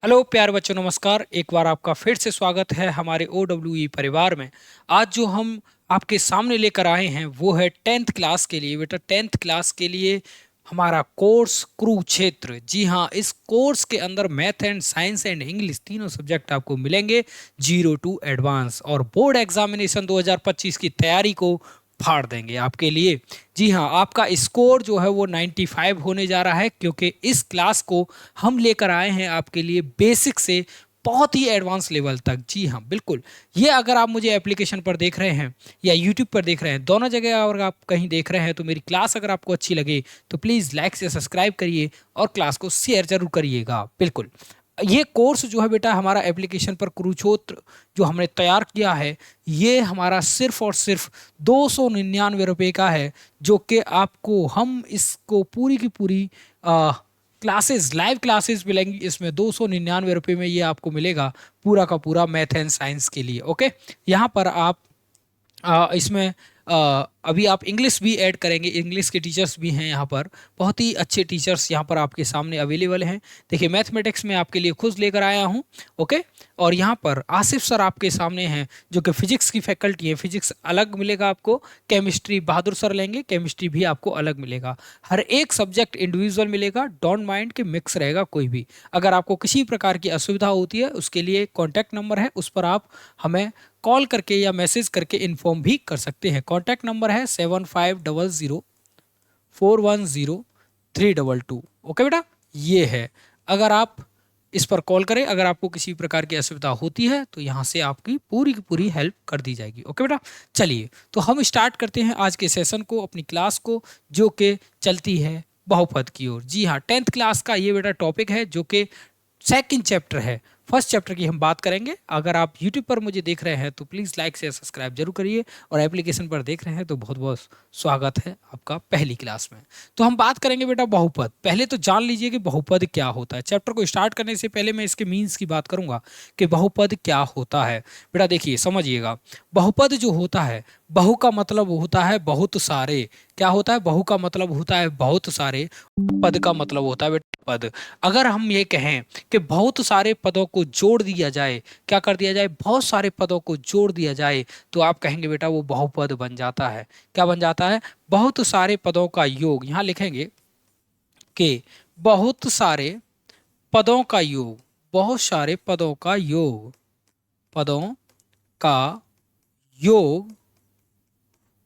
Hello प्यारे बच्चों, नमस्कार। एक बार आपका फिर से स्वागत है हमारे OWE परिवार में। आज जो हम आपके सामने लेकर आए हैं वो है 10th क्लास के लिए। बेटा 10th क्लास के लिए हमारा कोर्स कुरुक्षेत्र। जी हाँ, इस कोर्स के अंदर math and science and English तीनों सब्जेक्ट आपको मिलेंगे 0 to एडवांस, और बोर्ड एग्जामिनेशन 2025 की तैयारी को फाड़ देंगे आपके लिए। जी हाँ, आपका स्कोर जो है वो 95 होने जा रहा है, क्योंकि इस क्लास को हम लेकर आए हैं आपके लिए बेसिक से बहुत ही एडवांस लेवल तक। जी हाँ, बिल्कुल। ये अगर आप मुझे एप्लीकेशन पर देख रहे हैं या यूट्यूब पर देख रहे हैं, दोनों जगह अगर आप कहीं देख रहे हैं, तो मेरी क्लास अगर आपको अच्छी लगे तो प्लीज़ लाइक से सब्सक्राइब करिए और क्लास को शेयर जरूर करिएगा। बिल्कुल। ये कोर्स जो है बेटा हमारा एप्लीकेशन पर कुरुक्षेत्र जो हमने तैयार किया है, ये हमारा सिर्फ और सिर्फ 299 रुपये का है, जो कि आपको हम इसको पूरी की पूरी क्लासेस, लाइव क्लासेस मिलेंगी इसमें 299 रुपये में। ये आपको मिलेगा पूरा का पूरा मैथ एंड साइंस के लिए। ओके, यहाँ पर आप इसमें अभी आप इंग्लिश भी ऐड करेंगे। इंग्लिश के टीचर्स भी हैं यहाँ पर, बहुत ही अच्छे टीचर्स यहाँ पर आपके सामने अवेलेबल हैं। देखिए, मैथमेटिक्स में आपके लिए खुद लेकर आया हूँ। ओके, और यहाँ पर आसिफ सर आपके सामने हैं, जो कि फिजिक्स की फैकल्टी है। फिजिक्स अलग मिलेगा आपको। केमिस्ट्री बहादुर सर लेंगे, केमिस्ट्री भी आपको अलग मिलेगा। हर एक सब्जेक्ट इंडिविजुअल मिलेगा, डोंट माइंड कि मिक्स रहेगा कोई भी। अगर आपको किसी प्रकार की असुविधा होती है, उसके लिए कॉन्टैक्ट नंबर है, उस पर आप हमें कॉल करके या मैसेज करके इन्फॉर्म भी कर सकते हैं। कॉन्टैक्ट नंबर है 7500410322। ओके बेटा, ये है। अगर आप इस पर कॉल करें, अगर आपको किसी प्रकार की असुविधा होती है, तो यहाँ से आपकी पूरी की पूरी हेल्प कर दी जाएगी। ओके बेटा, चलिए तो हम स्टार्ट करते हैं आज के सेशन को, अपनी क्लास को, जो कि चलती है बहुपद की ओर। जी हाँ, 10th क्लास का ये बेटा टॉपिक है, जो कि सेकंड चैप्टर है। फर्स्ट चैप्टर की हम बात करेंगे। अगर आप यूट्यूब पर मुझे देख रहे हैं तो प्लीज़ लाइक से सब्सक्राइब जरूर करिए, और एप्लीकेशन पर देख रहे हैं तो बहुत बहुत स्वागत है आपका पहली क्लास में। तो हम बात करेंगे बेटा बहुपद। पहले तो जान लीजिए कि बहुपद क्या होता है। चैप्टर को स्टार्ट करने से पहले मैं इसके मीन्स की बात करूंगा कि बहुपद क्या होता है। बेटा देखिए, समझिएगा। बहुपद जो होता है, बहु का मतलब होता है बहुत सारे। क्या होता है? बहु का मतलब होता है बहुत सारे। पद का मतलब होता है बेटा पद। अगर हम ये कहें कि बहुत सारे पदों को जोड़ दिया जाए, क्या कर दिया जाए? बहुत सारे पदों को जोड़ दिया जाए, तो आप कहेंगे बेटा वो बहुपद बन जाता है। क्या बन जाता है? बहुत सारे पदों का योग। यहां लिखेंगे कि बहुत सारे पदों का योग, बहुत सारे पदों का योग, पदों का योग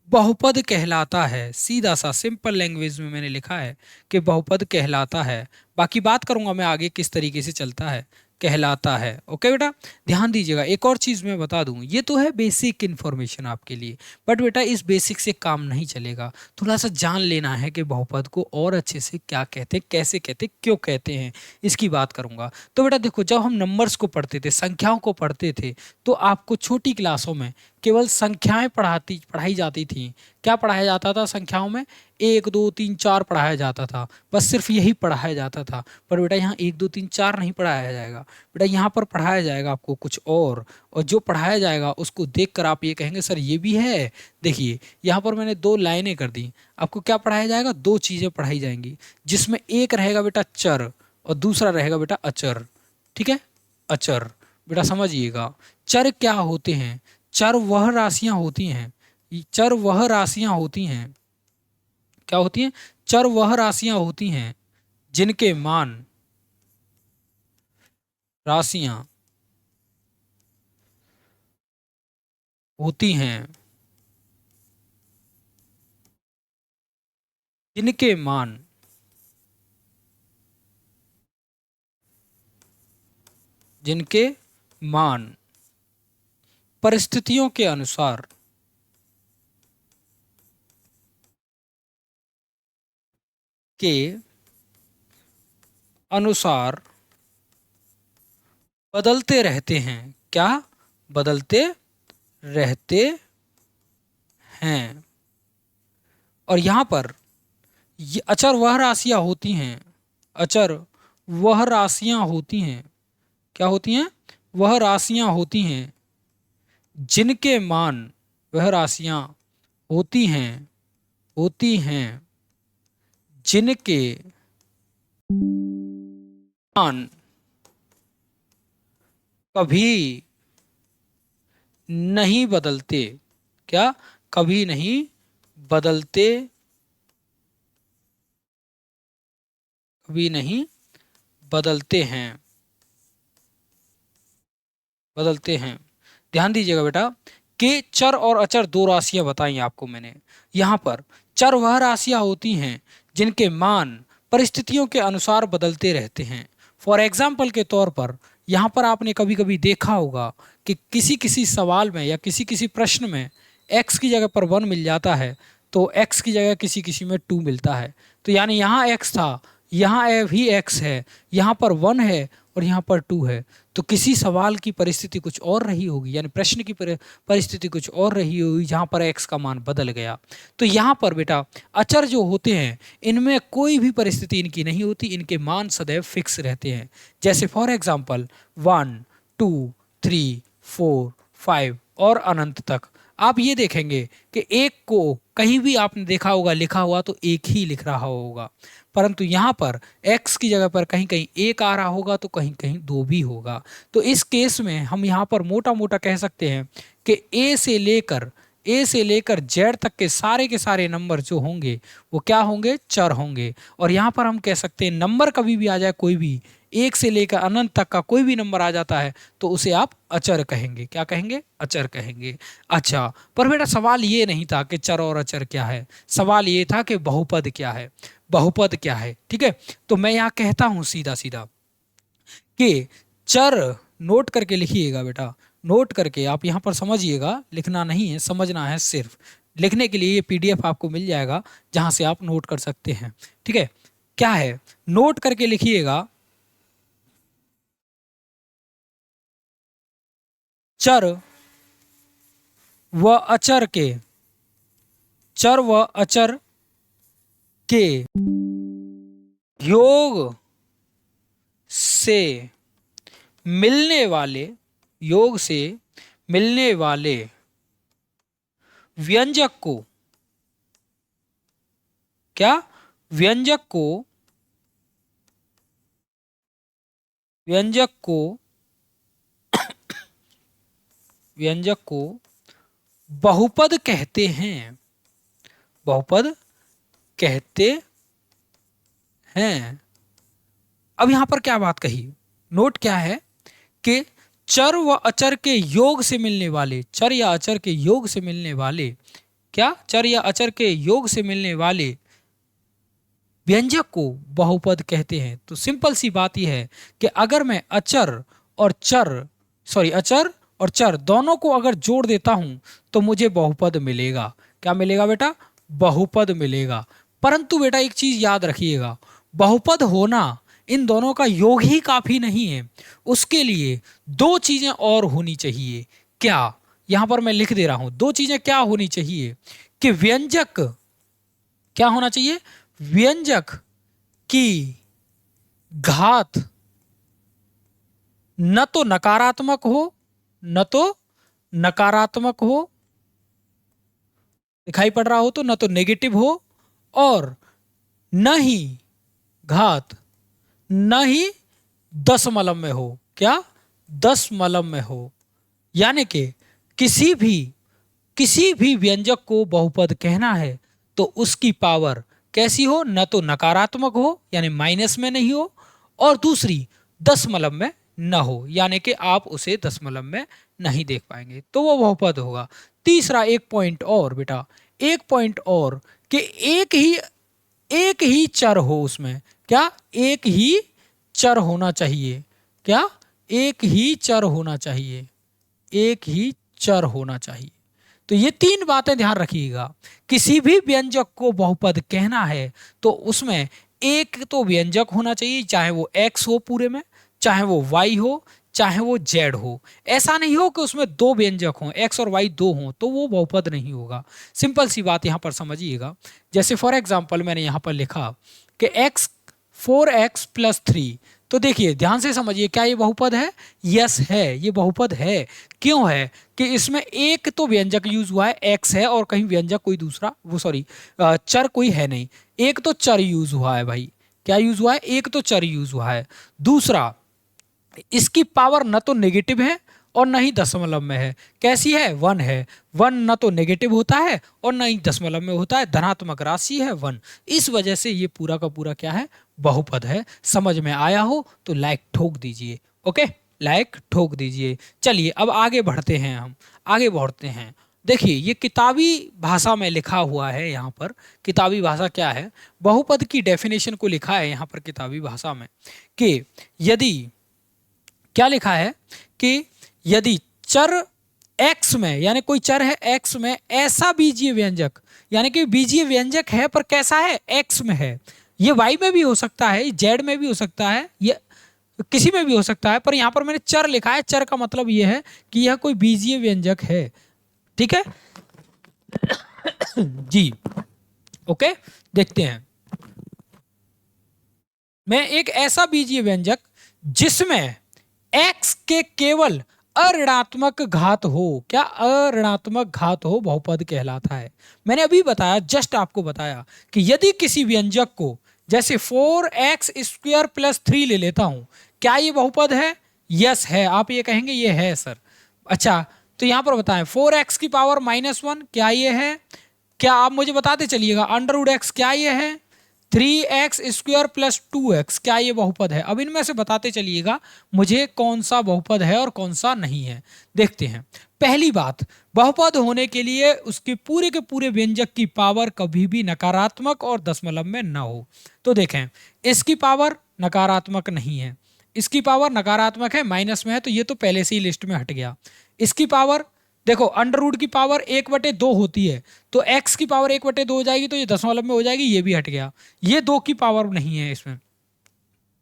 बहुपद कहलाता है। सीधा सा सिंपल लैंग्वेज में मैंने लिखा है कि बहुपद कहलाता है। बाकी बात करूंगा मैं आगे किस तरीके से चलता है, कहलाता है। ओके बेटा, ध्यान दीजिएगा। एक और चीज मैं बता दूं, ये तो है बेसिक इन्फॉर्मेशन आपके लिए, बट बेटा इस बेसिक से काम नहीं चलेगा। थोड़ा सा जान लेना है कि बहुपद को और अच्छे से क्या कहते हैं, कैसे कहते हैं, क्यों कहते हैं, इसकी बात करूंगा। तो बेटा देखो, जब हम नंबर्स को पढ़ते थे, संख्याओं को पढ़ते थे, तो आपको छोटी क्लासों में केवल संख्याएं पढ़ाई जाती थी। क्या पढ़ाया जाता था संख्याओं में? 1 2 3 4 पढ़ाया जाता था, बस सिर्फ यही पढ़ाया जाता था। पर बेटा यहाँ 1 2 3 4 नहीं पढ़ाया जाएगा। बेटा यहाँ पर पढ़ाया जाएगा आपको कुछ और जो पढ़ाया जाएगा उसको देखकर आप ये कहेंगे सर ये भी है। देखिए, यहाँ पर मैंने 2 लाइनें कर दी। आपको क्या पढ़ाया जाएगा? 2 चीजें पढ़ाई जाएंगी, जिसमें एक रहेगा बेटा चर और दूसरा रहेगा बेटा अचर। ठीक है, अचर। बेटा समझिएगा, चर क्या होते हैं? चर वह राशियां होती हैं, चर वह राशियां होती हैं। क्या होती हैं? चर वह राशियां होती हैं जिनके मान, राशियां होती हैं जिनके मान, जिनके मान परिस्थितियों के अनुसार, के अनुसार बदलते रहते हैं। क्या? बदलते रहते हैं। और यहां पर ये अचर वह राशियां होती हैं, अचर वह राशियां होती हैं। क्या होती हैं? वह राशियां होती हैं जिनके मान, वह राशियां होती हैं, होती हैं जिनके मान कभी नहीं बदलते। क्या? कभी नहीं बदलते, कभी नहीं बदलते हैं, बदलते हैं। ध्यान दीजिएगा बेटा कि चर और अचर दो राशियां बताई आपको मैंने। यहां पर चर वह राशियां होती हैं जिनके मान परिस्थितियों के अनुसार बदलते रहते हैं। फॉर एग्जाम्पल के तौर पर यहाँ पर आपने कभी कभी देखा होगा कि किसी किसी सवाल में या किसी किसी प्रश्न में x की जगह पर 1 मिल जाता है, तो x की जगह किसी किसी में 2 मिलता है। तो यानी यहाँ x था, यहाँ भी x है, यहाँ पर 1 है और यहाँ पर 2 है। तो किसी सवाल की परिस्थिति कुछ और रही होगी, यानी प्रश्न की परिस्थिति कुछ और रही होगी जहाँ पर x का मान बदल गया। तो यहाँ पर बेटा अचर जो होते हैं इनमें कोई भी परिस्थिति इनकी नहीं होती, इनके मान सदैव फिक्स रहते हैं। जैसे फॉर एग्जाम्पल 1, 2, 3, 4, 5 और अनंत तक। आप ये देखेंगे कि एक को कहीं भी आपने देखा होगा लिखा हुआ तो एक ही लिख रहा होगा, परंतु यहाँ पर x की जगह पर कहीं कहीं एक आ रहा होगा तो कहीं कहीं 2 भी होगा। तो इस केस में हम यहाँ पर मोटा मोटा कह सकते हैं कि ए से लेकर जेड तक के सारे नंबर जो होंगे वो क्या होंगे? चर होंगे। और यहाँ पर हम कह सकते हैं नंबर कभी भी आ जाए, कोई भी 1 से लेकर अनंत तक का कोई भी नंबर आ जाता है तो उसे आप अचर कहेंगे। क्या कहेंगे? अचर कहेंगे। अच्छा, पर बेटा सवाल ये नहीं था कि चर और अचर क्या है, सवाल ये था कि बहुपद क्या है, बहुपद क्या है। ठीक है, तो मैं यहाँ कहता हूँ सीधा सीधा कि चर, नोट करके लिखिएगा बेटा, नोट करके आप यहाँ पर समझिएगा, लिखना नहीं है, समझना है सिर्फ। लिखने के लिए ये पीडीएफ आपको मिल जाएगा जहाँ से आप नोट कर सकते हैं। ठीक है, क्या है? नोट करके लिखिएगा, चर व अचर के, चर व अचर के योग से मिलने वाले, योग से मिलने वाले व्यंजक को, क्या? व्यंजक को, व्यंजक को, व्यंजक को बहुपद कहते हैं, बहुपद कहते हैं। अब यहां पर क्या बात कही? नोट क्या है कि चर व अचर के योग से मिलने वाले, चर या अचर के योग से मिलने वाले, क्या? चर या अचर के योग से मिलने वाले व्यंजक को बहुपद कहते हैं। तो सिंपल सी बात यह है कि अगर मैं अचर और चर दोनों को अगर जोड़ देता हूं तो मुझे बहुपद मिलेगा। क्या मिलेगा बेटा? बहुपद मिलेगा। परंतु बेटा एक चीज याद रखिएगा, बहुपद होना इन दोनों का योग ही काफी नहीं है, उसके लिए दो चीजें और होनी चाहिए। क्या? यहां पर मैं लिख दे रहा हूं, दो चीजें क्या होनी चाहिए कि व्यंजक, क्या होना चाहिए? व्यंजक की घात न तो नकारात्मक हो, न तो नकारात्मक हो, दिखाई पड़ रहा हो तो न तो नेगेटिव हो, और न ही घात, न ही दशमलव में हो। क्या? दशमलव में हो। यानी कि किसी भी व्यंजक को बहुपद कहना है तो उसकी पावर कैसी हो? न तो नकारात्मक हो यानी माइनस में नहीं हो, और दूसरी दशमलव में न हो, यानी कि आप उसे दशमलव में नहीं देख पाएंगे, तो वो बहुपद होगा। तीसरा एक पॉइंट और बेटा, एक पॉइंट और कि एक ही चर हो उसमें। क्या? एक ही चर होना चाहिए। क्या? एक ही चर होना चाहिए, एक ही चर होना चाहिए। तो ये तीन बातें ध्यान रखिएगा। किसी भी व्यंजक को बहुपद कहना है तो उसमें एक तो व्यंजक होना चाहिए, चाहे वो x हो पूरे में, चाहे वो y हो, चाहे वो z हो। ऐसा नहीं हो कि उसमें दो व्यंजक हों, x और y दो हों, तो वो बहुपद नहीं होगा। सिंपल सी बात यहां पर समझिएगा। जैसे फॉर एग्जाम्पल मैंने यहां पर लिखा कि 4x + 3, तो देखिए ध्यान से समझिए, क्या ये बहुपद है? यस है, ये बहुपद है। क्यों है? कि इसमें एक तो व्यंजक यूज हुआ है, x है, और कहीं व्यंजक कोई दूसरा, चर कोई है नहीं। एक तो चर यूज हुआ है भाई। क्या यूज हुआ है? एक तो चर यूज हुआ है। दूसरा इसकी पावर न तो नेगेटिव है और न ही दशमलव में है। कैसी है? 1 है। 1 न तो नेगेटिव होता है और न ही दशमलव में होता है, धनात्मक राशि है 1। इस वजह से ये पूरा का पूरा क्या है? बहुपद है। समझ में आया हो तो लाइक ठोक दीजिए। ओके, लाइक ठोक दीजिए। चलिए अब आगे बढ़ते हैं, हम आगे बढ़ते हैं। देखिए ये किताबी भाषा में लिखा हुआ है यहाँ पर। किताबी भाषा क्या है? बहुपद की डेफिनेशन को लिखा है यहाँ पर किताबी भाषा में कि यदि, क्या लिखा है कि यदि चर x में, यानी कोई चर है x में, ऐसा बीजीय व्यंजक, यानी कि बीजीय व्यंजक है पर कैसा है? x में है। ये y में भी हो सकता है, z में भी हो सकता है, ये किसी में भी हो सकता है, पर यहां पर मैंने चर लिखा है। चर का मतलब यह है कि यह कोई बीजीय व्यंजक है। ठीक है जी। ओके, देखते हैं। मैं एक ऐसा बीजीय व्यंजक जिसमें x के केवल अऋणात्मक घात हो, क्या अऋणात्मक घात हो, बहुपद कहलाता है। मैंने अभी बताया, जस्ट आपको बताया कि यदि किसी व्यंजक को, जैसे 4x² + 3 ले लेता हूं, क्या ये बहुपद है? यस है। आप ये कहेंगे ये है सर। अच्छा, तो यहां पर बताएं 4x की पावर -1 क्या ये है? क्या आप मुझे बताते चलिएगा। √x क्या ये है? 3x² + 2x क्या ये बहुपद है? अब इनमें से बताते चलिएगा मुझे कौन सा बहुपद है और कौन सा नहीं है। देखते हैं। पहली बात, बहुपद होने के लिए उसके पूरे के पूरे व्यंजक की पावर कभी भी नकारात्मक और दशमलव में न हो। तो देखें, इसकी पावर नकारात्मक नहीं है, इसकी पावर नकारात्मक है, माइनस में है, तो ये तो पहले से ही लिस्ट में हट गया। इसकी पावर देखो, √ की पावर 1/2 होती है, तो x की पावर 1/2 हो जाएगी, तो ये दशमलव में हो जाएगी, ये भी हट गया। ये 2 की पावर नहीं है इसमें।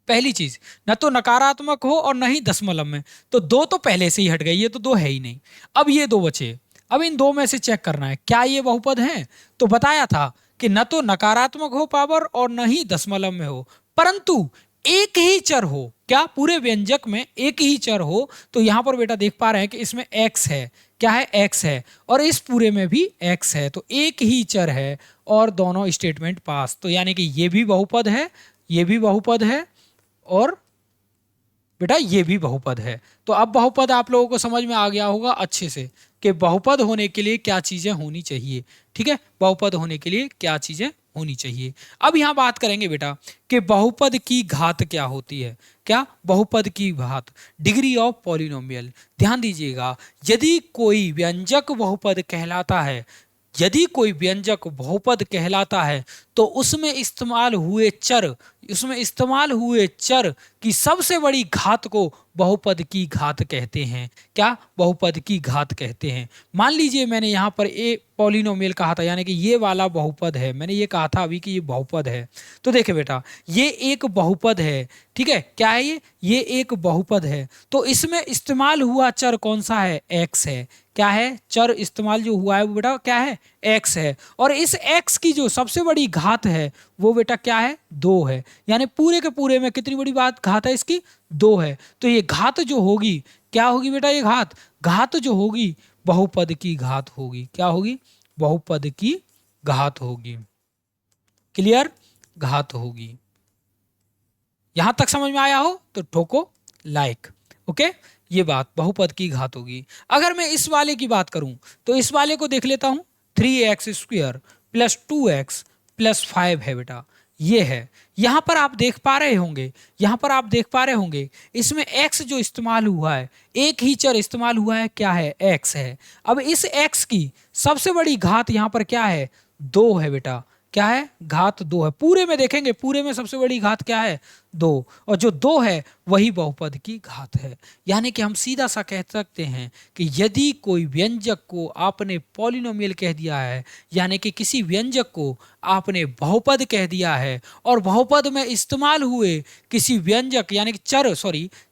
पहली चीज, न तो नकारात्मक हो और न ही दशमलव में, तो 2 तो पहले से ही हट गए, ये तो 2 है ही नहीं। अब ये 2 बचे। अब इन 2 में से चेक करना है क्या ये बहुपद है। तो बताया था कि न तो नकारात्मक हो पावर और न ही दशमलव में हो, परंतु एक ही चर हो। क्या? पूरे व्यंजक में एक ही चर हो। तो यहां पर बेटा देख पा रहे हैं कि इसमें x है, क्या है? x है, और इस पूरे में भी x है, तो एक ही चर है और दोनों स्टेटमेंट पास। तो यानी कि ये भी बहुपद है, ये भी बहुपद है, और बेटा ये भी बहुपद है। तो अब बहुपद आप लोगों को समझ में आ गया होगा अच्छे से कि बहुपद होने के लिए क्या चीजें होनी चाहिए। ठीक है, बहुपद होने के लिए क्या चीजें होनी चाहिए। अब यहां बात करेंगे बेटा कि बहुपद की घात क्या होती है। क्या? बहुपद की घात, डिग्री ऑफ पॉलिनोमियल। ध्यान दीजिएगा, यदि कोई व्यंजक बहुपद कहलाता है, यदि कोई व्यंजक बहुपद कहलाता है, तो उसमें इस्तेमाल हुए चर की सबसे बड़ी घात को बहुपद की घात कहते हैं। क्या? बहुपद की घात कहते हैं। मान लीजिए मैंने यहाँ पर ए पॉलिनोमियल कहा था, यानी कि ये वाला बहुपद है, मैंने ये कहा था अभी कि ये बहुपद है। तो देखिए बेटा, ये एक बहुपद है। ठीक है, क्या है ये एक बहुपद है। तो इसमें इस्तेमाल हुआ चर कौन सा है? x है। क्या है? चर इस्तेमाल जो हुआ है वो बेटा क्या है? x है। और इस x की जो सबसे बड़ी घात है वो बेटा क्या है? 2 है। यानी पूरे के पूरे में कितनी बड़ी बात घात है इसकी? 2 है। तो ये घात जो होगी, क्या होगी बेटा? ये घात जो होगी बहुपद की घात होगी। क्या होगी? बहुपद की घात होगी। क्लियर? घात होगी। यहां तक समझ में आया हो तो ठोको लाइक। ओके, ये बात बहुपद की घात होगी। अगर मैं इस वाले की बात करूं तो इस वाले को देख लेता हूं। 3x² + 2x + 5 है बेटा, ये है। यहां पर आप देख पा रहे होंगे, यहां पर आप देख पा रहे होंगे इसमें x जो इस्तेमाल हुआ है, एक ही चर इस्तेमाल हुआ है, क्या है? x है। अब इस x की सबसे बड़ी घात यहां पर क्या है? 2 है बेटा। क्या है? घात 2 है। पूरे में देखेंगे, पूरे में सबसे बड़ी घात क्या है? 2। और जो 2 है वही बहुपद की घात है। यानी कि हम सीधा सा कह सकते हैं कि यदि कोई व्यंजक को आपने पॉलिनोमियल कह दिया है, यानी कि किसी व्यंजक को आपने बहुपद कह दिया है, और बहुपद में इस्तेमाल हुए किसी व्यंजक यानी कि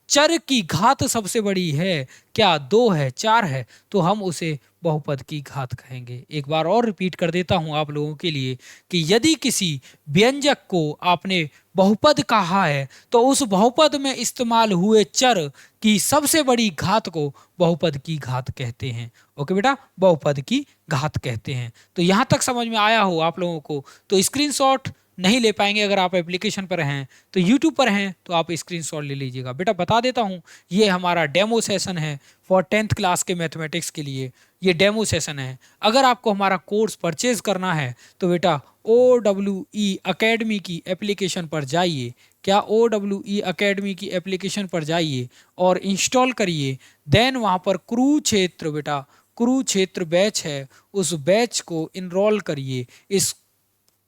चर की घात सबसे बड़ी है, क्या? 2 है, 4 है, तो हम उसे बहुपद की घात कहेंगे। एक बार और रिपीट कर देता हूं आप लोगों के लिए कि यदि किसी व्यंजक को आपने बहुपद कहा है, तो उस बहुपद में इस्तेमाल हुए चर की सबसे बड़ी घात को बहुपद की घात कहते हैं। ओके बेटा, बहुपद की घात कहते हैं। तो यहां तक समझ में आया हो आप लोगों को तो स्क्रीनशॉट नहीं ले पाएंगे, अगर आप एप्लीकेशन पर हैं तो यूट्यूब पर हैं तो आप स्क्रीनशॉट ले लीजिएगा। बेटा बता देता हूँ, ये हमारा डेमो सेशन है फॉर 10th क्लास के मैथमेटिक्स के लिए, ये डेमो सेशन है। अगर आपको हमारा कोर्स परचेज करना है तो बेटा OEE अकेडमी की एप्लीकेशन पर जाइए, क्या OEE अकेडमी की एप्लीकेशन पर जाइए और इंस्टॉल करिए। देन वहाँ पर कुरुक्षेत्र, बेटा कुरुक्षेत्र बैच है, उस बैच को इनरोल करिए, इस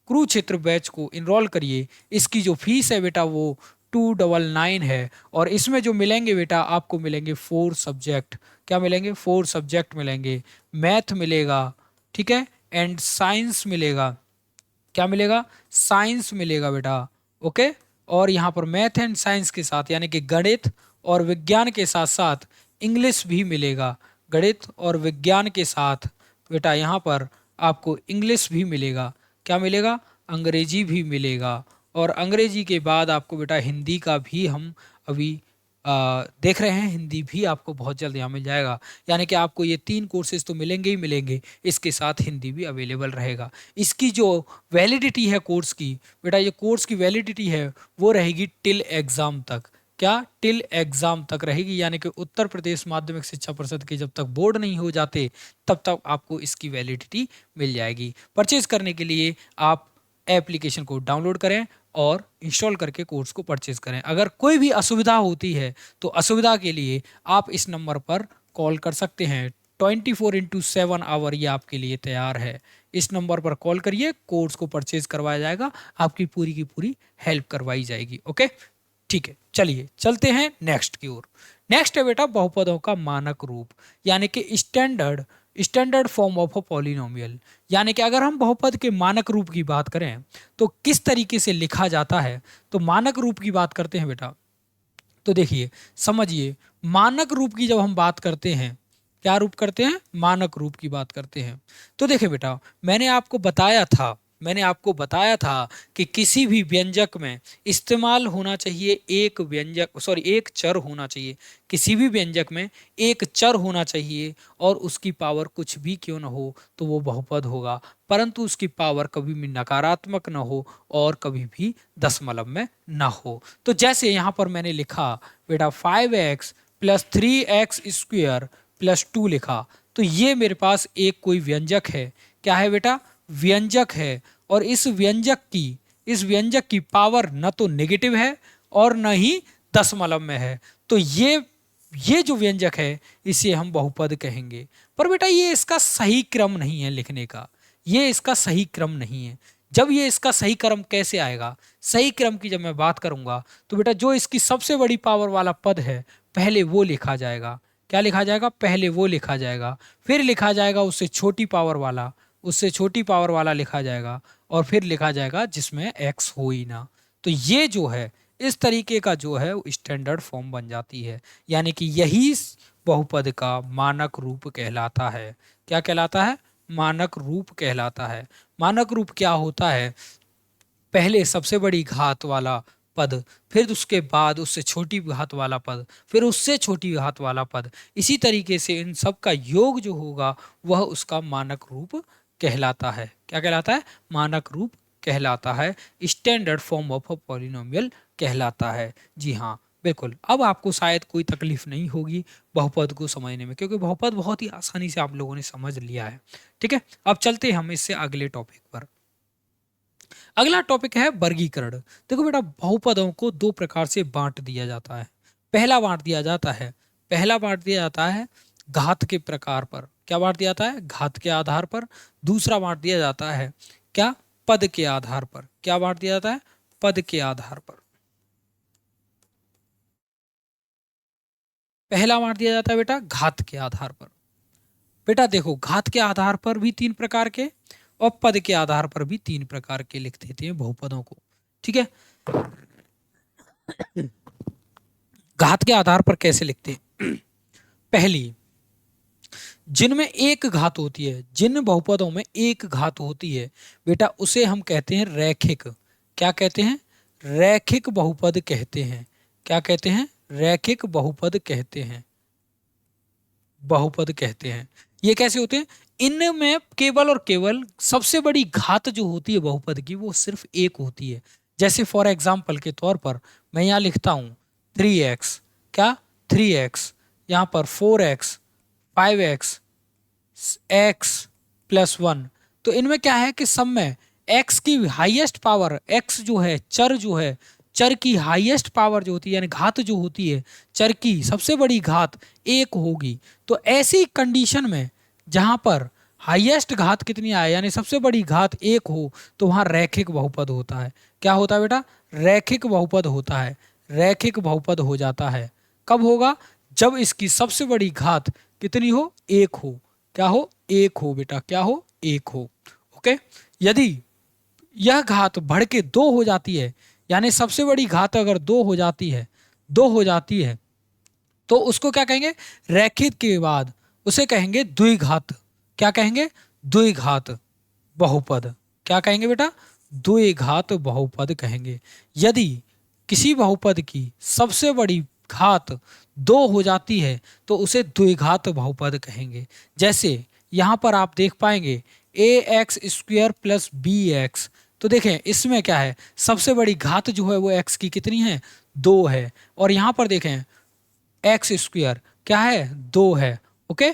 कुरुक्षेत्र बैच को इनरोल करिए। इसकी जो फीस है बेटा वो 299 है, और इसमें जो मिलेंगे बेटा आपको मिलेंगे 4 सब्जेक्ट। क्या मिलेंगे? 4 सब्जेक्ट मिलेंगे। मैथ मिलेगा, ठीक है, एंड साइंस मिलेगा। क्या मिलेगा? साइंस मिलेगा बेटा, ओके। और यहाँ पर मैथ एंड साइंस के साथ यानी कि गणित और विज्ञान के साथ साथ इंग्लिश भी मिलेगा। गणित और विज्ञान के साथ बेटा यहाँ पर आपको इंग्लिश भी मिलेगा। क्या मिलेगा? अंग्रेजी भी मिलेगा। और अंग्रेजी के बाद आपको बेटा हिंदी का भी हम अभी देख रहे हैं, हिंदी भी आपको बहुत जल्द यहाँ मिल जाएगा। यानी कि आपको ये 3 कोर्सेज तो मिलेंगे ही मिलेंगे, इसके साथ हिंदी भी अवेलेबल रहेगा। इसकी जो वैलिडिटी है कोर्स की, बेटा ये कोर्स की वैलिडिटी है वो रहेगी टिल एग्ज़ाम तक। क्या? टिल एग्ज़ाम तक रहेगी, यानी कि उत्तर प्रदेश माध्यमिक शिक्षा परिषद के जब तक बोर्ड नहीं हो जाते तब तक आपको इसकी वैलिडिटी मिल जाएगी। परचेज करने के लिए आप एप्लीकेशन को डाउनलोड करें और इंस्टॉल करके कोर्स को परचेज करें। अगर कोई भी असुविधा होती है तो असुविधा के लिए आप इस नंबर पर कॉल कर सकते हैं। 24/7 आवर ये आपके लिए तैयार है। इस नंबर पर कॉल करिए, कोर्स को परचेज करवाया जाएगा, आपकी पूरी की पूरी हेल्प करवाई जाएगी। ओके, ठीक है, चलिए चलते हैं नेक्स्ट की ओर। नेक्स्ट है बेटा बहुपदों का मानक रूप, यानी कि standard form of a polynomial. यानी कि अगर हम बहुपद के मानक रूप की बात करें तो किस तरीके से लिखा जाता है, तो मानक रूप की बात करते हैं बेटा। तो देखिए, समझिए, मानक रूप की जब हम बात करते हैं, क्या रूप करते हैं? मानक रूप की बात करते हैं। तो देखिए बेटा, मैंने आपको बताया था कि किसी भी व्यंजक में इस्तेमाल होना चाहिए एक चर होना चाहिए। किसी भी व्यंजक में एक चर होना चाहिए और उसकी पावर कुछ भी क्यों न हो तो वो बहुपद होगा, परंतु उसकी पावर कभी भी नकारात्मक न हो और कभी भी दशमलव में न हो। तो जैसे यहाँ पर मैंने लिखा बेटा 5x + 3x² + 2 लिखा, तो ये मेरे पास एक कोई व्यंजक है। क्या है बेटा? व्यंजक है। और इस व्यंजक की पावर न तो नेगेटिव है और न ही दशमलव में है। तो ये जो व्यंजक है इसे हम बहुपद कहेंगे। पर बेटा ये इसका सही क्रम नहीं है लिखने का, ये इसका सही क्रम नहीं है। जब ये इसका सही क्रम कैसे आएगा? सही क्रम की जब मैं बात करूंगा तो बेटा जो इसकी सबसे बड़ी पावर वाला पद है पहले वो लिखा जाएगा। क्या लिखा जाएगा? पहले वो लिखा जाएगा, फिर लिखा जाएगा उससे छोटी पावर वाला लिखा जाएगा, और फिर लिखा जाएगा जिसमें x हो ही ना। तो ये जो है इस तरीके का जो है स्टैंडर्ड फॉर्म बन जाती है, यानी कि यही बहुपद का मानक रूप कहलाता है। क्या कहलाता है? मानक रूप कहलाता है। मानक रूप क्या होता है? पहले सबसे बड़ी घात वाला पद, फिर उसके बाद उससे छोटी घात वाला पद, फिर उससे छोटी घात वाला पद, इसी तरीके से इन सब का योग जो होगा वह उसका मानक रूप कहलाता है। क्या कहलाता है? मानक रूप कहलाता है, standard form of a polynomial कहलाता है। जी हाँ, बिल्कुल। अब आपको शायद कोई तकलीफ नहीं होगी बहुपद को समझने में, क्योंकि बहुपद बहुत ही आसानी से आप लोगों ने समझ लिया है। ठीक है, अब चलते हैं हम इससे अगले टॉपिक पर। अगला टॉपिक है वर्गीकरण। देखो बेटा, बहुपदों को 2 प्रकार से बांट दिया जाता है। पहला बांट दिया जाता है घात के प्रकार पर। क्या बांट दिया जाता है? घात के आधार पर। दूसरा बांट दिया जाता है क्या? पद के आधार पर। क्या बांट दिया जाता है? पद के आधार पर। पहला बांट दिया जाता है बेटा घात के आधार पर। बेटा देखो, घात के आधार पर भी 3 प्रकार के और पद के आधार पर भी 3 प्रकार के लिख देते हैं बहुपदों को। ठीक है, घात के आधार पर कैसे लिखते हैं? पहली, जिनमें एक घात होती है, जिन बहुपदों में एक घात होती है बेटा उसे हम कहते हैं रैखिक। क्या कहते हैं? रैखिक बहुपद कहते हैं। क्या कहते हैं? रैखिक बहुपद कहते हैं। ये कैसे होते हैं? इनमें केवल और केवल सबसे बड़ी घात जो होती है बहुपद की वो सिर्फ एक होती है। जैसे फॉर एग्जाम्पल के तौर पर मैं यहाँ लिखता हूँ 3x, क्या 3x, यहाँ पर 4x, 5x, x+1। तो इनमें क्या है कि सब में x की हाईएस्ट पावर, x जो है चर जो है, चर की हाईएस्ट पावर जो होती है यानी घात जो होती है, चर की सबसे बड़ी घात एक होगी। तो ऐसी कंडीशन में जहां पर हाईएस्ट घात कितनी आए यानी सबसे बड़ी घात एक हो तो वहां रैखिक बहुपद होता है। क्या होता है बेटा? रैखिक बहुपद होता है। रैखिक बहुपद हो जाता है। कब होगा? जब इसकी सबसे बड़ी घात कितनी हो? एक हो। क्या हो? एक हो बेटा। क्या हो? एक हो। ओके। यदि यह घात बढ़ के दो हो जाती है यानी सबसे बड़ी घात अगर दो हो जाती है, दो हो जाती है तो उसको क्या कहेंगे? रैखिक के बाद उसे कहेंगे द्विघात। क्या कहेंगे? द्विघात बहुपद। क्या कहेंगे बेटा? द्विघात बहुपद कहेंगे। यदि किसी बहुपद की सबसे बड़ी घात दो हो जाती है तो उसे द्विघात बहुपद कहेंगे। जैसे यहां पर आप देख पाएंगे ax² + bx। तो देखें इसमें क्या है? सबसे बड़ी घात जो है वो x की कितनी है? दो है। और यहां पर देखें x² क्या है? दो है। ओके।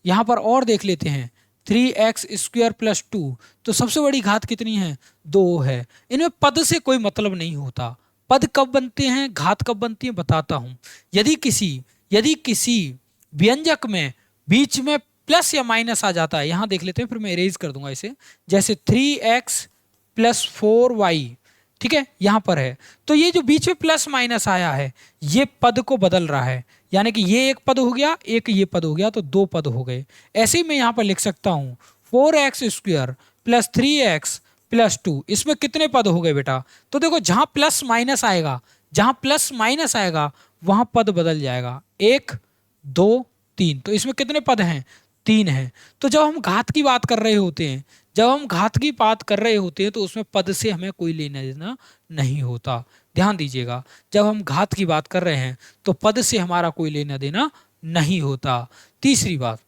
यहां पर और देख लेते हैं 3x² + 2। तो सबसे बड़ी घात कितनी है? दो है। इनमें पद से कोई मतलब नहीं होता। पद कब बनते हैं, घात कब बनती है, बताता हूं। यदि किसी व्यंजक में बीच में प्लस या माइनस आ जाता है, यहां देख लेते हैं, फिर मैं इरेज कर दूंगा इसे। जैसे 3x + 4y, ठीक है, यहां पर है। तो ये जो बीच में प्लस माइनस आया है ये पद को बदल रहा है, यानी कि ये एक पद हो गया, एक ये पद हो गया, तो दो पद हो गए। ऐसे ही मैं यहां पर लिख सकता हूं 4x² + 3x + 2। इसमें कितने पद हो गए बेटा? तो देखो जहां प्लस माइनस आएगा, जहां प्लस माइनस आएगा वहां पद बदल जाएगा। एक, दो, तीन। तो इसमें कितने पद हैं? तीन हैं। तो जब हम घात की बात कर रहे होते हैं, जब हम घात की बात कर रहे होते हैं तो उसमें पद से हमें कोई लेना देना नहीं होता। ध्यान दीजिएगा, जब हम घात की बात कर रहे हैं तो पद से हमारा कोई लेना देना नहीं होता। तीसरी बात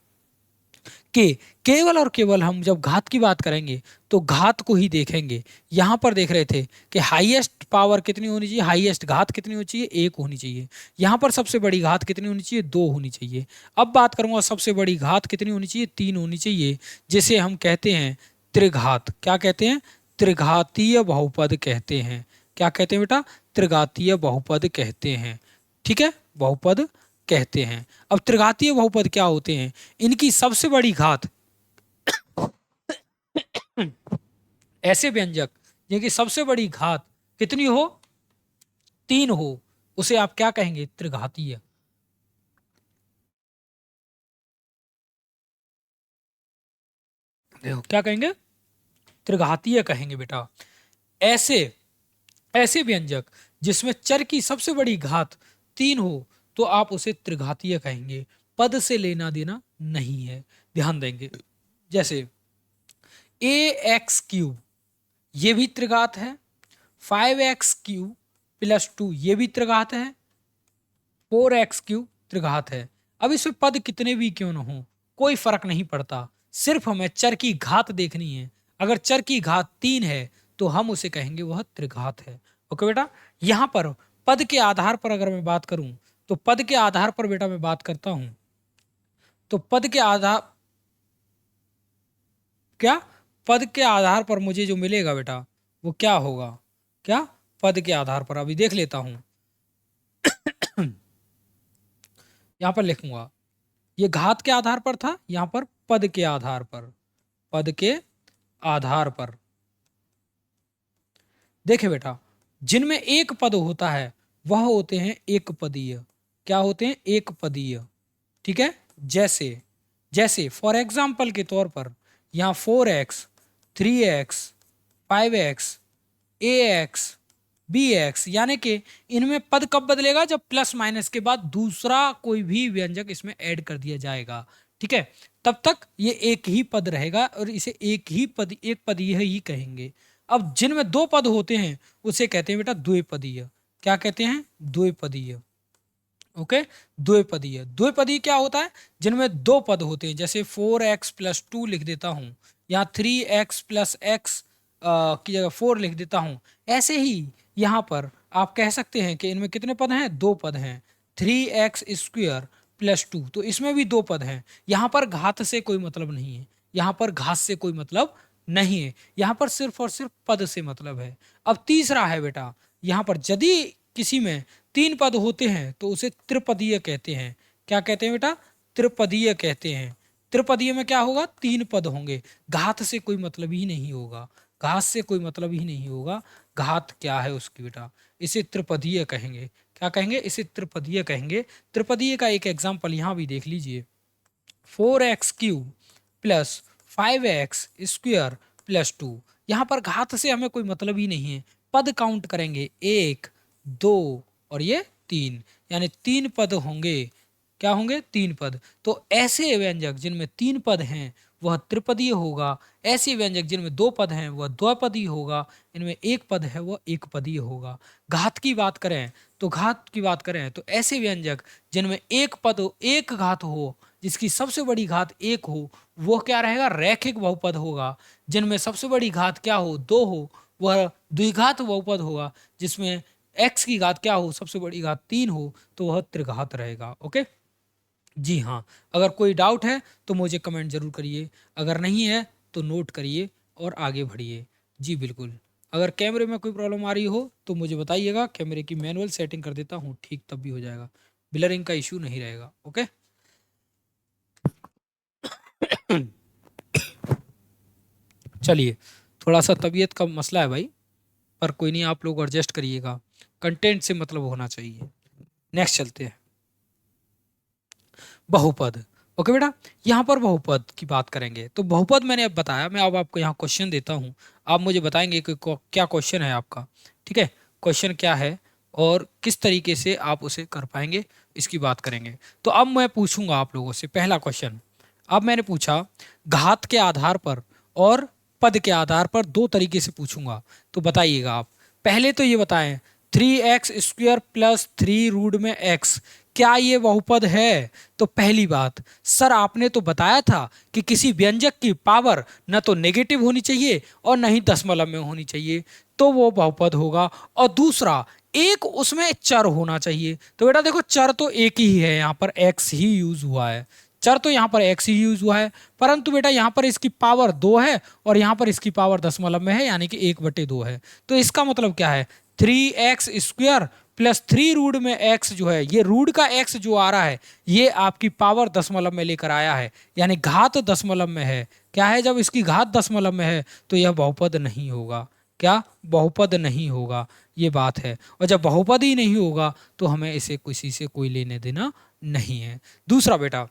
कि केवल और केवल हम जब घात की बात करेंगे तो घात को ही देखेंगे। यहां पर देख रहे थे कि हाईएस्ट पावर कितनी होनी चाहिए, हाईएस्ट घात कितनी होनी चाहिए? एक होनी चाहिए। यहां पर सबसे बड़ी घात कितनी होनी चाहिए? दो होनी चाहिए। अब बात करूंगा सबसे बड़ी घात कितनी होनी चाहिए? तीन होनी चाहिए, जिसे हम कहते हैं त्रिघात। क्या कहते हैं? त्रिघातीय बहुपद कहते हैं। क्या कहते हैं बेटा? त्रिघातीय बहुपद कहते हैं। ठीक है, बहुपद कहते हैं। अब त्रिघातीय बहुपद क्या होते हैं? इनकी सबसे बड़ी घात, ऐसे व्यंजक जिनकी सबसे बड़ी घात कितनी हो? तीन हो, उसे आप क्या कहेंगे? त्रिघातीय। देखो क्या कहेंगे? त्रिघातीय कहेंगे बेटा। ऐसे ऐसे व्यंजक जिसमें चर की सबसे बड़ी घात तीन हो तो आप उसे त्रिघातीय कहेंगे। पद से लेना देना नहीं है, ध्यान देंगे। जैसे ax³ ये भी त्रिघात है, 5x³ + 2 ये भी त्रिघात है, 4x³ त्रिघात है। अब इसमें पद कितने भी क्यों न हो कोई फर्क नहीं पड़ता, सिर्फ हमें चर की घात देखनी है। अगर चर की घात तीन है तो हम उसे कहेंगे वह त्रिघात है। ओके बेटा। यहां पर पद के आधार पर अगर मैं बात करूं तो पद के आधार पर बेटा मैं बात करता हूं तो पद के आधार, क्या पद के आधार पर मुझे जो मिलेगा बेटा वो क्या होगा? क्या पद के आधार पर अभी देख लेता हूं। यहां पर लिखूंगा, ये घात के आधार पर था, यहां पर पद के आधार पर, पद के आधार पर। देखे बेटा, जिनमें एक पद होता है वह होते हैं एक पदीय। क्या होते हैं? एक पदीय। ठीक है। जैसे जैसे फॉर एग्जाम्पल के तौर पर यहां 4x, 3x, 5x, ax, bx, यानी कि इनमें पद कब बदलेगा? जब प्लस माइनस के बाद दूसरा कोई भी व्यंजक इसमें ऐड कर दिया जाएगा। ठीक है, तब तक ये एक ही पद रहेगा और इसे एक पदीय ही कहेंगे। अब जिनमें दो पद होते हैं उसे कहते हैं बेटा द्विपदीय। क्या कहते हैं? द्विपदीय। ओके। द्विपदीय, द्विपदीय क्या होता है? जिनमें दो पद होते हैं, जैसे 4x प्लस 2 लिख देता हूं, या 3x प्लस x की जगह 4 लिख देता हूं। ऐसे ही यहाँ पर आप कह सकते हैं कि इनमें कितने पद हैं? दो पद हैं, 3x स्क्वायर प्लस 2। तो इसमें भी दो पद हैं। यहाँ पर घात से कोई मतलब नहीं है, यहाँ पर घात से कोई मतलब नहीं है, यहाँ पर सिर्फ और सिर्फ पद से मतलब है। अब तीसरा है बेटा, यहाँ पर यदि किसी में तीन पद होते हैं तो उसे त्रिपदीय कहते हैं। क्या कहते हैं बेटा? त्रिपदीय कहते हैं। त्रिपदीय में क्या होगा? तीन पद होंगे। घात से कोई मतलब ही नहीं होगा, घात से कोई मतलब ही नहीं होगा। घात क्या है उसकी बेटा? इसे त्रिपदीय कहेंगे। क्या कहेंगे? इसे त्रिपदीय कहेंगे। त्रिपदीय का एक एग्जाम्पल यहाँ भी देख लीजिए, 4x³ plus 5x square plus 2। यहाँ पर घात से हमें कोई मतलब ही नहीं है। पद काउंट करेंगे, 1 2 और ये 3, यानी तीन पद होंगे। क्या होंगे? तीन पद। तो ऐसे व्यंजक जिनमें तीन पद हैं वह त्रिपदीय होगा, ऐसे व्यंजक जिनमें दो पद हैं वह द्विपदीय होगा, इनमें एक पद है वह एकपदीय होगा। घात की बात करें तो ऐसे व्यंजक जिनमें एक पद हो, एक घात हो, जिसकी सबसे बड़ी घात एक हो, वो क्या रहेगा? रैखिक बहुपद होगा। जिनमें सबसे बड़ी घात क्या हो? दो हो, वह द्विघात बहुपद होगा। जिसमें x की घात क्या हो? सबसे बड़ी घात 3 हो, तो वह त्रिघात रहेगा। ओके जी हाँ। अगर कोई डाउट है तो मुझे कमेंट जरूर करिए, अगर नहीं है तो नोट करिए और आगे बढ़िए। जी बिल्कुल। अगर कैमरे में कोई प्रॉब्लम आ रही हो तो मुझे बताइएगा, कैमरे की मैनुअल सेटिंग कर देता हूँ, ठीक तब भी हो जाएगा, ब्लरिंग का इशू नहीं रहेगा। ओके चलिए, थोड़ा सा तबीयत का मसला है भाई, पर कोई नहीं, आप लोग एडजस्ट करिएगा, कंटेंट से मतलब होना चाहिए। नेक्स्ट चलते हैं, बहुपद। ओके बेटा, यहाँ पर बहुपद की बात करेंगे। तो बहुपद मैंने अब बताया, मैं अब आपको यहाँ क्वेश्चन देता हूँ, आप मुझे बताएंगे कि क्या क्वेश्चन है आपका। ठीक है, क्वेश्चन क्या है और किस तरीके से आप उसे कर पाएंगे, इसकी बात करेंगे। तो अब मैं पूछूंगा आप लोगों से पहला क्वेश्चन। अब मैंने पूछा घात के आधार पर और पद के आधार पर दो तरीके से पूछूंगा, तो बताइएगा आप। पहले तो ये बताएं, 3x² प्लस 3 रूट में x, क्या ये बहुपद है? तो पहली बात, सर आपने तो बताया था कि किसी व्यंजक की पावर न तो नेगेटिव होनी चाहिए और न ही दशमलव में होनी चाहिए, तो वो बहुपद होगा। और दूसरा, एक उसमें चर होना चाहिए। तो बेटा देखो, चर तो एक ही है, यहाँ पर x ही यूज हुआ है, चर तो यहाँ पर x ही यूज हुआ है, परंतु बेटा यहाँ पर इसकी पावर 2 है और यहाँ पर इसकी पावर दशमलव में है, यानी कि 1/2 है। तो इसका मतलब क्या है? 3x² प्लस 3 रूट में x जो है, ये रूट का x जो आ रहा है, ये आपकी पावर दशमलव में लेकर आया है, यानी घात दशमलव में है। क्या है? जब इसकी घात दशमलव में है तो यह बहुपद नहीं होगा। क्या? बहुपद नहीं होगा, ये बात है। और जब बहुपद ही नहीं होगा तो हमें इसे किसी से कोई लेने देना नहीं है। दूसरा बेटा,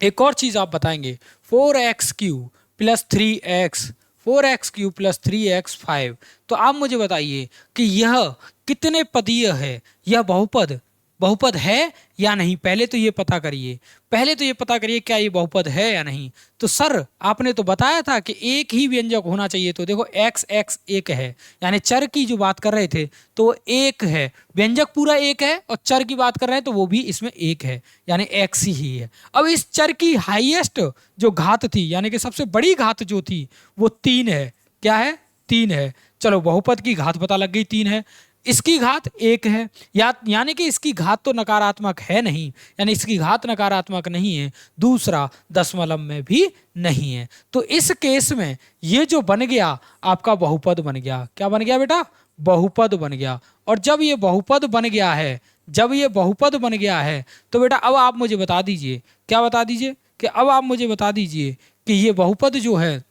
एक और चीज आप बताएंगे, 4x³ plus 3x, 4x³ plus 3x 5। तो आप मुझे बताइए कि यह कितने पदीय है? यह बहुपद बहुपद है या नहीं? पहले तो ये पता करिए, पहले तो ये पता करिए क्या ये बहुपद है या नहीं। तो सर आपने तो बताया था कि एक ही व्यंजक होना चाहिए। तो देखो x एक है, यानी चर की जो बात कर रहे थे तो वो एक है, व्यंजक पूरा एक है, और चर की बात कर रहे हैं तो वो भी इसमें एक है, यानी x ही है। अब इस चर की हाईएस्ट जो घात थी, यानी कि सबसे बड़ी घात जो थी, वो 3 है। क्या है? 3 है। चलो, बहुपद की घात पता लग गई, 3 है। इसकी घात 1 है, यानी कि इसकी घात तो नकारात्मक है नहीं, यानी इसकी घात नकारात्मक नहीं है। दूसरा, दशमलव में भी नहीं है। तो इस केस में ये जो बन गया आपका बहुपद बन गया। क्या बन गया बेटा? बहुपद बन गया। और जब ये बहुपद बन गया है, जब ये बहुपद बन गया है, तो बेटा अब आप मुझे बता दीजिए, क्या बता दीजिए, कि अब आप मुझे बता दीजिए कि ये बहुपद जो है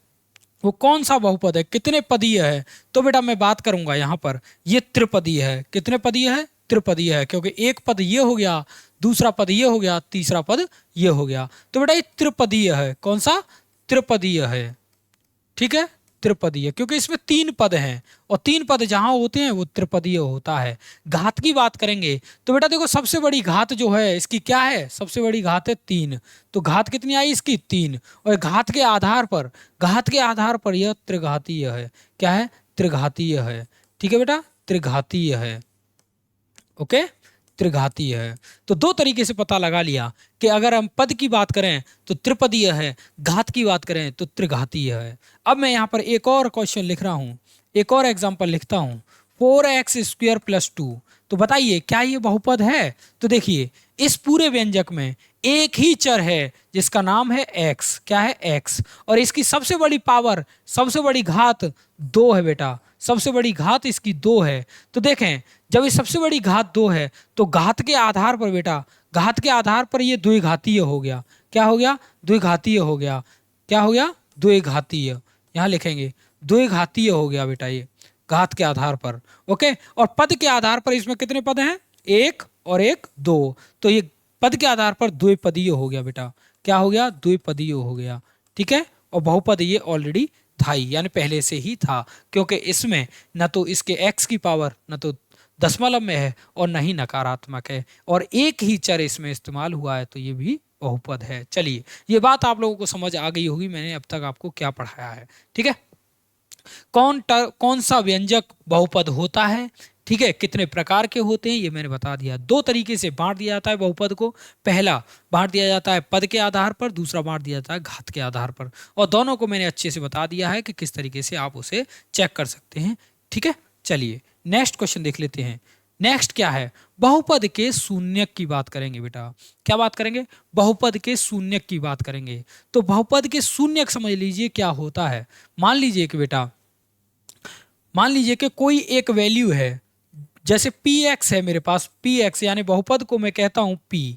वो कौन सा बहुपद है, कितने पदीय है। तो बेटा मैं बात करूंगा यहाँ पर, ये त्रिपदीय है। कितने पदीय है? त्रिपदीय है, क्योंकि एक पद ये हो गया, दूसरा पद ये हो गया, तीसरा पद ये हो गया। तो बेटा ये त्रिपदीय है। कौन सा? त्रिपदीय है। ठीक है, त्रिपदीय, क्योंकि इसमें 3 पद हैं और 3 पद जहां होते हैं वो त्रिपदीय होता है। घात की बात करेंगे तो बेटा देखो, सबसे बड़ी घात जो है इसकी क्या है? सबसे बड़ी घात है 3। तो घात कितनी आई इसकी? 3। और घात के आधार पर, घात के आधार पर यह त्रिघातीय है। क्या है? त्रिघातीय है। ठीक है बेटा, त्रिघातीय है। ओके, त्रिघातीय है। तो दो तरीके से पता लगा लिया कि अगर हम पद की बात करें तो त्रिपदीय है, घात की बात करें तो त्रिघातीय है। अब मैं यहाँ पर एक और क्वेश्चन लिख रहा हूँ, एक और एग्जाम्पल लिखता हूँ। 4x² + 2, तो बताइए क्या ये बहुपद है? तो देखिए इस पूरे व्यंजक में एक ही चर है जिसका नाम है x। क्या है? x। और इसकी सबसे बड़ी पावर, सबसे बड़ी घात 2 है बेटा, सबसे बड़ी घात इसकी 2 है। तो देखें जब ये सबसे बड़ी घात 2 है तो घात के आधार पर बेटा, घात के आधार पर ये द्विघातीय हो गया। क्या हो गया? द्विघातीय हो गया। क्या हो गया? द्विघातीय। यहाँ लिखेंगे द्विघातीय हो गया बेटा ये, घात के आधार पर। ओके, और पद के आधार पर इसमें कितने पद हैं? 1 और 1 2। तो ये पद के आधार पर द्विपदीय हो गया बेटा। क्या हो गया? द्विपदीय हो गया। ठीक है, और बहुपद ये ऑलरेडी था ही, यानी पहले से ही था, क्योंकि इसमें न तो इसके x की पावर न तो दशमलव में है और न ही नकारात्मक है, और एक ही चर इसमें इस्तेमाल हुआ है, तो ये भी बहुपद है। चलिए, ये बात आप लोगों को समझ आ गई होगी मैंने अब तक आपको क्या पढ़ाया है। ठीक है, कौन सा व्यंजक बहुपद होता है, ठीक है, कितने प्रकार के होते हैं ये मैंने बता दिया। दो तरीके से बांट दिया जाता है बहुपद को। पहला बांट दिया जाता है पद के आधार पर, दूसरा बांट दिया जाता है घात के आधार पर, और दोनों को मैंने अच्छे से बता दिया है कि किस तरीके से आप उसे चेक कर सकते हैं। ठीक है, चलिए नेक्स्ट क्वेश्चन देख लेते हैं। नेक्स्ट क्या है? बहुपद के शून्यक की बात करेंगे बेटा। क्या बात करेंगे? बहुपद के शून्यक की बात करेंगे। तो बहुपद के शून्यक समझ लीजिए क्या होता है। मान लीजिए कि बेटा, मान लीजिए कि कोई एक वैल्यू है, जैसे px है मेरे पास, px यानी बहुपद को मैं कहता हूं p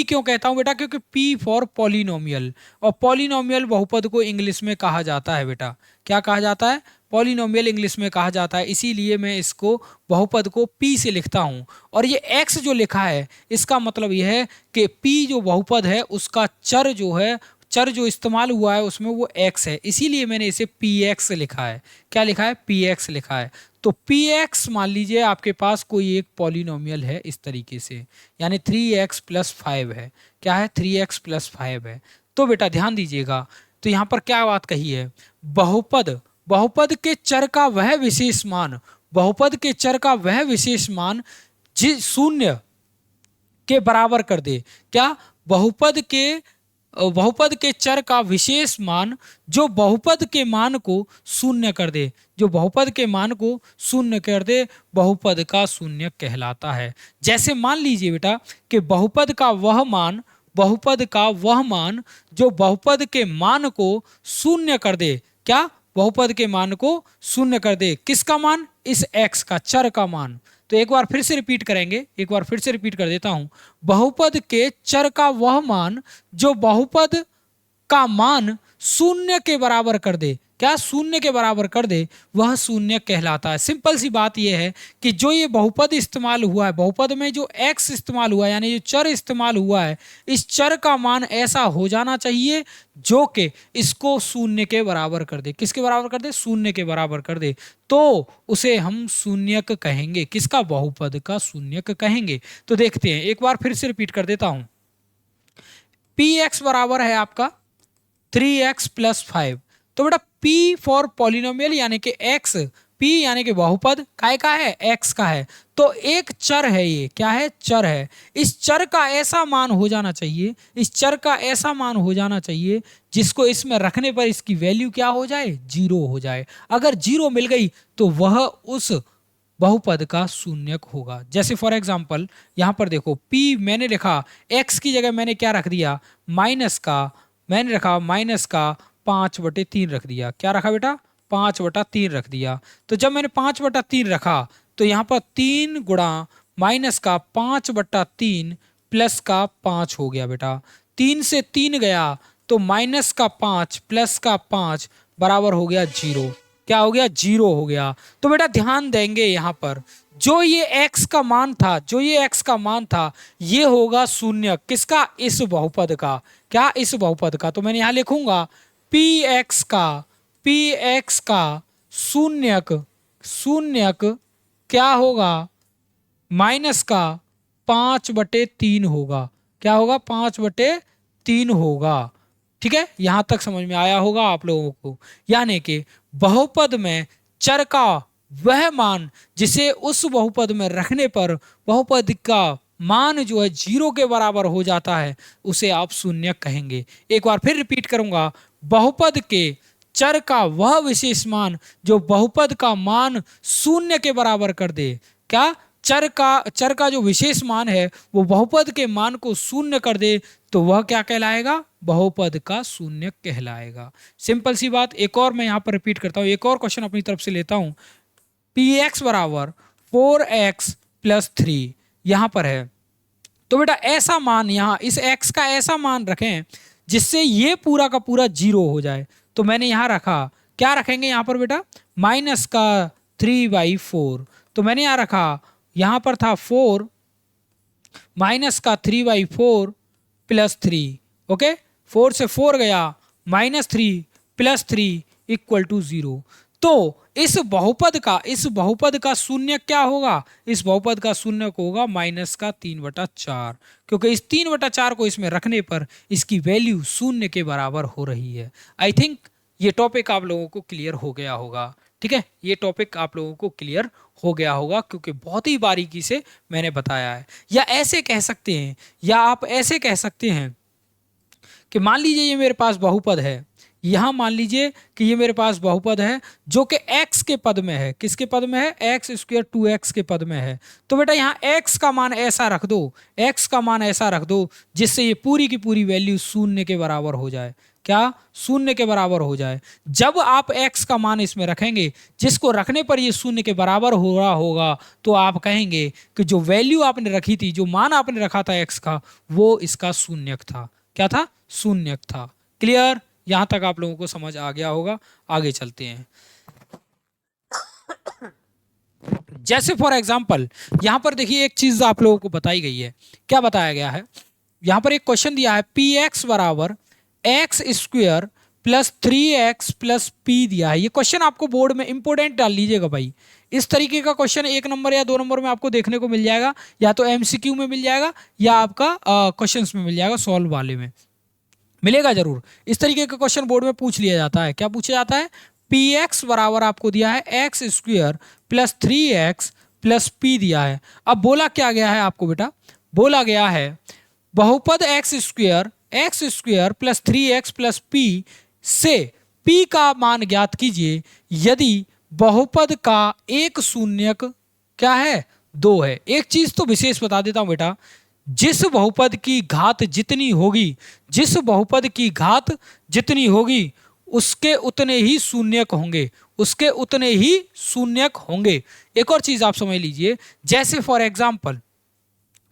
क्यों कहता हूं बेटा? क्योंकि p फॉर पॉलिनोमियल, और पॉलिनोमियल बहुपद को इंग्लिश में कहा जाता है बेटा। क्या कहा जाता है? पॉलिनोमियल इंग्लिश में कहा जाता है, इसीलिए मैं इसको बहुपद को p से लिखता हूं। और ये x जो लिखा है इसका मतलब यह है कि p जो बहुपद है उसका चर जो है, चर जो इस्तेमाल हुआ है उसमें वो x है, इसीलिए मैंने इसे px लिखा है। क्या लिखा है? px लिखा है। तो px मान लीजिए आपके पास कोई एक पॉलिनोमियल है इस तरीके से, यानी 3x + 5 है। क्या है? 3x + 5 है। तो बेटा ध्यान दीजिएगा, तो यहाँ पर क्या बात कही है? बहुपद, बहुपद के चर का वह विशेष मान, बहुपद के चर का वह विशेष मान जिस शून्य के बराबर कर दे। क्या? बहुपद के चर का विशेष मान जो बहुपद के मान को शून्य कर दे, जो बहुपद के मान को शून्य कर दे, बहुपद का शून्य कहलाता है। जैसे मान लीजिए बेटा कि बहुपद का वह मान, बहुपद का वह मान जो बहुपद के मान को शून्य कर दे। क्या? बहुपद के मान को शून्य कर दे। किसका मान? इस x का, चर का मान। तो एक बार फिर से रिपीट करेंगे, एक बार फिर से रिपीट कर देता हूं। बहुपद के चर का वह मान जो बहुपद का मान शून्य के बराबर कर दे। क्या? शून्य के बराबर कर दे, वह शून्य कहलाता है। सिंपल सी बात यह है कि जो ये बहुपद इस्तेमाल हुआ है, बहुपद में जो x इस्तेमाल हुआ है यानी जो चर इस्तेमाल हुआ है, इस चर का मान ऐसा हो जाना चाहिए जो कि इसको शून्य के बराबर कर दे। किसके बराबर कर दे? शून्य के बराबर कर दे, तो उसे हम शून्यक कहेंगे। किसका? बहुपद का शून्यक कहेंगे। तो देखते हैं, एक बार फिर से रिपीट कर देता हूं। px बराबर है आपका 3x + 5। तो बेटा p फॉर पॉलिनोमियल यानी कि x, p यानी कि बहुपद काय का है? x का है। तो एक चर है, ये क्या है? चर है। इस चर का ऐसा मान हो जाना चाहिए, इस चर का ऐसा मान हो जाना चाहिए जिसको इसमें रखने पर इसकी वैल्यू क्या हो जाए? 0 हो जाए। अगर 0 मिल गई तो वह उस बहुपद का शून्यक होगा। जैसे फॉर एग्जाम्पल यहाँ पर देखो, p मैंने लिखा, x की जगह मैंने क्या रख दिया? माइनस का, मैंने रखा माइनस का 5/3 रख दिया। क्या रखा बेटा? 5/3 रख दिया। तो जब मैंने 5/3 रखा तो यहाँ पर 3 गुणा माइनस का 5/3 प्लस का 5 हो गया बेटा। 3 से 3 गया तो माइनस का 5 प्लस का 5 बराबर हो गया 0। क्या हो गया? 0 हो गया। तो बेटा ध्यान देंगे यहाँ पर जो ये x का मान था, जो ये x का मान था, ये होगा शून्य। किसका? इस बहुपद का। क्या? इस बहुपद का। तो मैंने यहाँ लिखूंगा px का शून्यक, शून्यक क्या होगा? माइनस का 5/3 होगा। क्या होगा? 5/3 होगा। ठीक है, यहां तक समझ में आया होगा आप लोगों को। यानी कि बहुपद में चर का वह मान जिसे उस बहुपद में रखने पर बहुपद का मान जो है 0 के बराबर हो जाता है उसे आप शून्य कहेंगे। एक बार फिर रिपीट करूंगा, बहुपद के चर का वह विशेष मान जो बहुपद का मान शून्य के बराबर कर दे। क्या? चर का जो विशेष मान है वो बहुपद के मान को शून्य कर दे तो वह क्या कहलाएगा? बहुपद का शून्य कहलाएगा। सिंपल सी बात। एक और मैं यहां पर रिपीट करता हूं, एक और क्वेश्चन अपनी तरफ से लेता हूं। px बराबर 4x प्लस 3 यहां पर है, तो बेटा ऐसा मान यहां इस x का ऐसा मान रखें जिससे ये पूरा का पूरा 0 हो जाए। तो मैंने यहां रखा, क्या रखेंगे यहां पर बेटा? माइनस का 3/4। तो मैंने यहां रखा, यहां पर था 4 माइनस का 3/4 प्लस 3। ओके, 4 से 4 गया, -3 प्लस 3 इक्वल टू 0। तो इस बहुपद का शून्य क्या होगा? इस बहुपद का शून्य को होगा माइनस का 3/4, क्योंकि इस 3/4 को इसमें रखने पर इसकी वैल्यू शून्य के बराबर हो रही है। आई थिंक ये टॉपिक आप लोगों को क्लियर हो गया होगा। ठीक है, ये टॉपिक आप लोगों को क्लियर हो गया होगा क्योंकि बहुत ही बारीकी से मैंने बताया है। या ऐसे कह सकते हैं, या आप ऐसे कह सकते हैं कि मान लीजिए ये मेरे पास बहुपद है, यहां मान लीजिए कि ये मेरे पास बहुपद है जो कि x के पद में है। किसके पद में है? x² 2x के पद में है। तो बेटा यहाँ x का मान ऐसा रख दो, x का मान ऐसा रख दो जिससे ये पूरी की पूरी वैल्यू शून्य के बराबर हो जाए। क्या? शून्य के बराबर हो जाए। जब आप x का मान इसमें रखेंगे जिसको रखने पर ये शून्य के बराबर हो रहा होगा तो आप कहेंगे कि जो वैल्यू आपने रखी थी, जो मान आपने रखा था x का, वो इसका शून्यक था। क्या था? शून्यक था। क्लियर? यहां तक आप लोगों को समझ आ गया होगा। आगे चलते हैं। जैसे फॉर एग्जांपल यहां पर देखिए एक चीज आप लोगों को बताई गई है। क्या बताया गया है? यहां पर एक क्वेश्चन दिया है, px बराबर x² plus 3x plus p दिया है। ये क्वेश्चन आपको बोर्ड में इंपोर्टेंट डाल लीजिएगा भाई। इस तरीके का क्वेश्चन 1 नंबर या 2 नंबर में आपको देखने को मिल जाएगा, या तो MCQ में मिल जाएगा या आपका क्वेश्चंस में मिल जाएगा, सॉल्व वाले में मिलेगा जरूर। इस तरीके का क्वेश्चन बोर्ड में पूछ लिया जाता है। क्या पूछा जाता है? px बराबर आपको दिया है x² plus 3x plus p दिया है। अब बोला क्या गया है आपको बेटा? बोला गया है बहुपद x² plus 3x plus p से p का मान ज्ञात कीजिए यदि बहुपद का एक शून्यक क्या है? 2 है। एक चीज तो विशेष बता देता हूं बेटा, जिस बहुपद की घात जितनी होगी, जिस बहुपद की घात जितनी होगी उसके उतने ही शून्यक होंगे, उसके उतने ही शून्यक होंगे। एक और चीज आप समझ लीजिए, जैसे फॉर एग्जांपल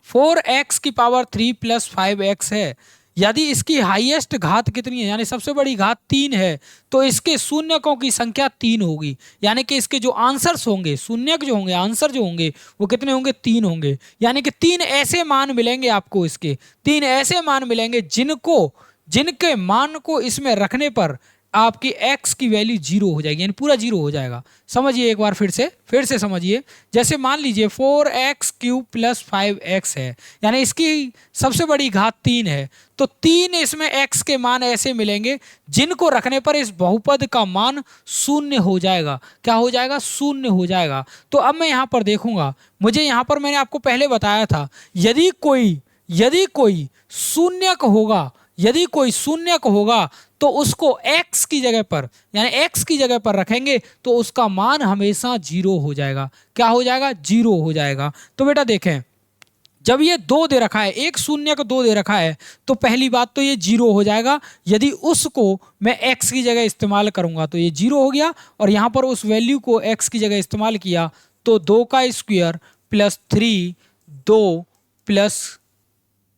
4x की पावर 3 प्लस 5x है, यदि इसकी हाईएस्ट घात कितनी है, यानी सबसे बड़ी घात 3 है, तो इसके शून्यकों की संख्या 3 होगी। यानी कि इसके जो आंसर्स होंगे, शून्यक जो होंगे, आंसर जो होंगे वो कितने होंगे? 3 होंगे। यानी कि 3 ऐसे मान मिलेंगे आपको, इसके 3 ऐसे मान मिलेंगे जिनके मान को इसमें रखने पर आपकी x की वैल्यू 0 हो जाएगी, यानी पूरा 0 हो जाएगा। समझिए एक बार फिर से समझिए। जैसे मान लीजिए 4x³ प्लस 5x है, यानी इसकी सबसे बड़ी घात 3 है, तो 3 इसमें x के मान ऐसे मिलेंगे जिनको रखने पर इस बहुपद का मान शून्य हो जाएगा। क्या हो जाएगा? शून्य हो जाएगा। तो अब मैं यहाँ पर देखूंगा, मुझे यहाँ पर मैंने आपको पहले बताया था, यदि कोई शून्यक होगा, यदि कोई शून्यक होगा तो उसको x की जगह पर, यानी x की जगह पर रखेंगे तो उसका मान हमेशा 0 हो जाएगा। क्या हो जाएगा? 0 हो जाएगा। तो बेटा देखें, जब ये 2 दे रखा है, एक शून्य को 2 दे रखा है, तो पहली बात तो ये 0 हो जाएगा। यदि उसको मैं x की जगह इस्तेमाल करूंगा तो ये 0 हो गया, और यहां पर उस वैल्यू को x की जगह इस्तेमाल किया तो 2 का स्क्वायर प्लस 3 2 प्लस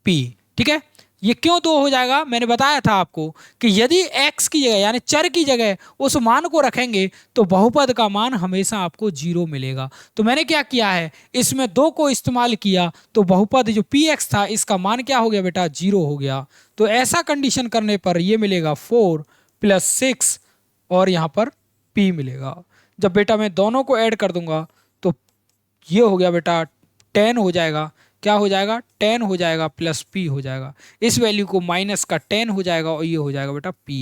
p। ठीक है, ये क्यों 2 हो जाएगा? मैंने बताया था आपको कि यदि x की जगह, यानी चर की जगह उस मान को रखेंगे तो बहुपद का मान हमेशा आपको 0 मिलेगा। तो मैंने क्या किया है, इसमें 2 को इस्तेमाल किया तो बहुपद जो px था इसका मान क्या हो गया बेटा? 0 हो गया। तो ऐसा कंडीशन करने पर ये मिलेगा 4 प्लस 6 और यहाँ पर p मिलेगा। जब बेटा मैं दोनों को ऐड कर दूंगा तो ये हो गया बेटा 10 हो जाएगा। क्या हो जाएगा? 10 हो जाएगा प्लस p हो जाएगा। इस वैल्यू को माइनस का 10 हो जाएगा और ये हो जाएगा बेटा p।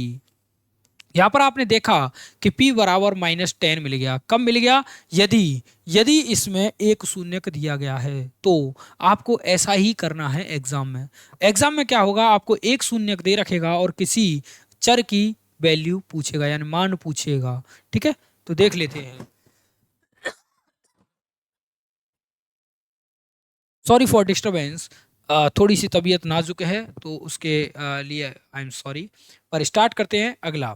यहां पर आपने देखा कि p बराबर -10 मिल गया। कब मिल गया? यदि यदि इसमें एक शून्यक दिया गया है तो आपको ऐसा ही करना है एग्जाम में। एग्जाम में क्या होगा, आपको एक शून्यक दे रखेगा और किसी चर की वैल्यू पूछेगा यानी मान पूछेगा। ठीक है, तो देख लेते हैं। सॉरी फॉर डिस्टरबेंस, थोड़ी सी तबीयत नाजुक है तो उसके लिए आई एम सॉरी। पर स्टार्ट करते हैं अगला।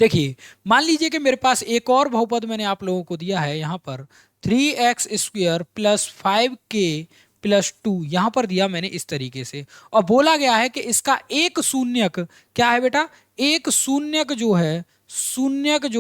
देखिए, मान लीजिए कि मेरे पास एक और बहुपद मैंने आप लोगों को दिया है यहाँ पर 3x² प्लस 5k प्लस 2, यहाँ पर दिया मैंने इस तरीके से, और बोला गया है कि इसका एक शून्यक क्या है बेटा, एक शून्यक जो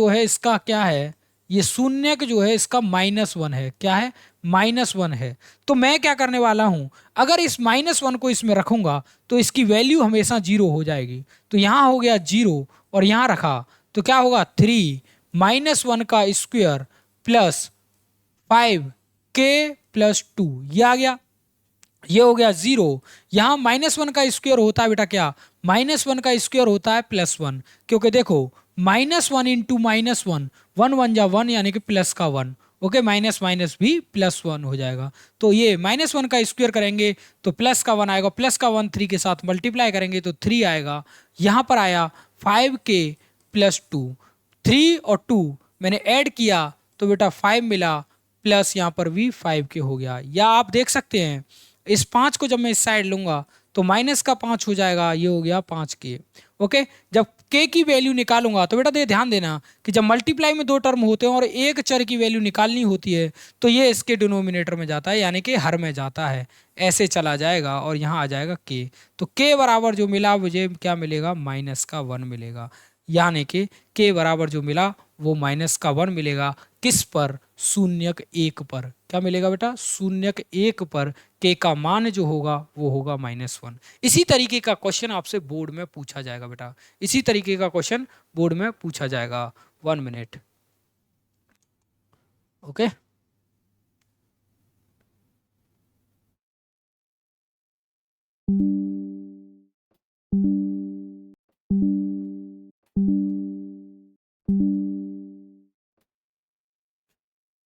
है इसका क्या है, ये शून्यक जो है इसका -1 है। क्या है? -1 है। तो मैं क्या करने वाला हूं, अगर इस -1 को इसमें रखूंगा तो इसकी वैल्यू हमेशा 0 हो जाएगी। तो यहां हो गया 0 और यहां रखा तो क्या होगा, 3 -1 का स्क्वायर प्लस 5k प्लस 2, ये आ गया। ये हो गया 0। यहां -1 का स्क्वायर होता है बेटा क्या, -1 का स्क्वायर होता है +1, क्योंकि देखो -1 इंटू -1, 1 1 जा 1 यानी कि प्लस का 1। ओके, माइनस माइनस भी +1 हो जाएगा। तो ये -1 का स्क्वायर करेंगे तो प्लस का 1 आएगा, प्लस का 1 3 के साथ मल्टीप्लाई करेंगे तो 3 आएगा। यहां पर आया 5k प्लस 2, 3 और 2 मैंने ऐड किया तो बेटा 5 मिला, प्लस यहाँ पर भी 5k हो गया। या आप देख सकते हैं इस 5 को जब मैं इस साइड लूंगा तो माइनस का 5 हो जाएगा, ये हो गया 5k। ओके, जब k की वैल्यू निकालूंगा तो बेटा ध्यान देना कि जब मल्टीप्लाई में दो टर्म होते हैं और एक चर की वैल्यू निकालनी होती है तो ये इसके डिनोमिनेटर में जाता है यानी कि हर में जाता है, ऐसे चला जाएगा और यहाँ आ जाएगा k। तो k बराबर जो मिला मुझे क्या मिलेगा, -1 मिलेगा। यानी कि k बराबर जो मिला वो -1 मिलेगा। किस पर? शून्यक 1 पर। क्या मिलेगा बेटा? शून्यक 1 पर k का मान जो होगा वो होगा -1। इसी तरीके का क्वेश्चन आपसे बोर्ड में पूछा जाएगा बेटा, इसी तरीके का क्वेश्चन बोर्ड में पूछा जाएगा। 1 मिनट। ओके,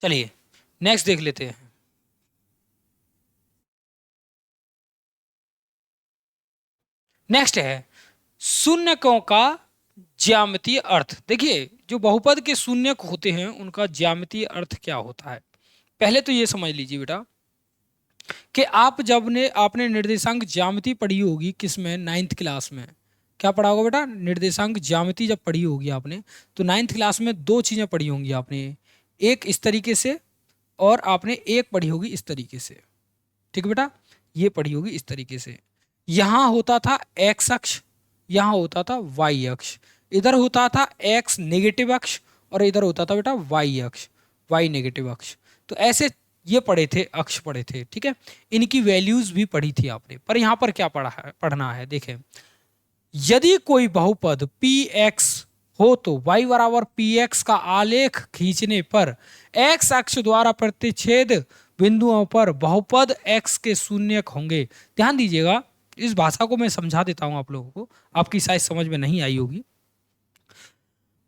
चलिए नेक्स्ट देख लेते हैं। नेक्स्ट है शून्यकों का ज्यामितीय अर्थ। देखिए, जो बहुपद के शून्यक होते हैं उनका ज्यामितीय अर्थ क्या होता है, पहले तो ये समझ लीजिए बेटा कि आप जब ने आपने निर्देशांक ज्यामिति पढ़ी होगी किसमें, 9th क्लास में। क्या पढ़ा होगा बेटा? निर्देशांक ज्यामिति जब पढ़ी होगी आपने तो 9th क्लास में दो चीजें पढ़ी होंगी आपने, एक इस तरीके से और आपने एक पढ़ी होगी इस तरीके से। ठीक है बेटा, ये पढ़ी होगी इस तरीके से। यहां होता था x अक्ष, यहां होता था y अक्ष, इधर होता था x नेगेटिव अक्ष और इधर होता था बेटा y अक्ष, y नेगेटिव अक्ष। तो ऐसे ये पढ़े थे, अक्ष पढ़े थे। ठीक है, इनकी वैल्यूज भी पढ़ी थी आपने। पर यहां पर क्या पढ़ना है, देखें, यदि कोई बहुपद px हो तो y बराबर px का आलेख खींचने पर x अक्ष द्वारा प्रतिच्छेद बिंदुओं पर बहुपद x के शून्यक होंगे। ध्यान दीजिएगा, इस भाषा को मैं समझा देता हूं आप लोगों को, आपकी शायद समझ में नहीं आई होगी।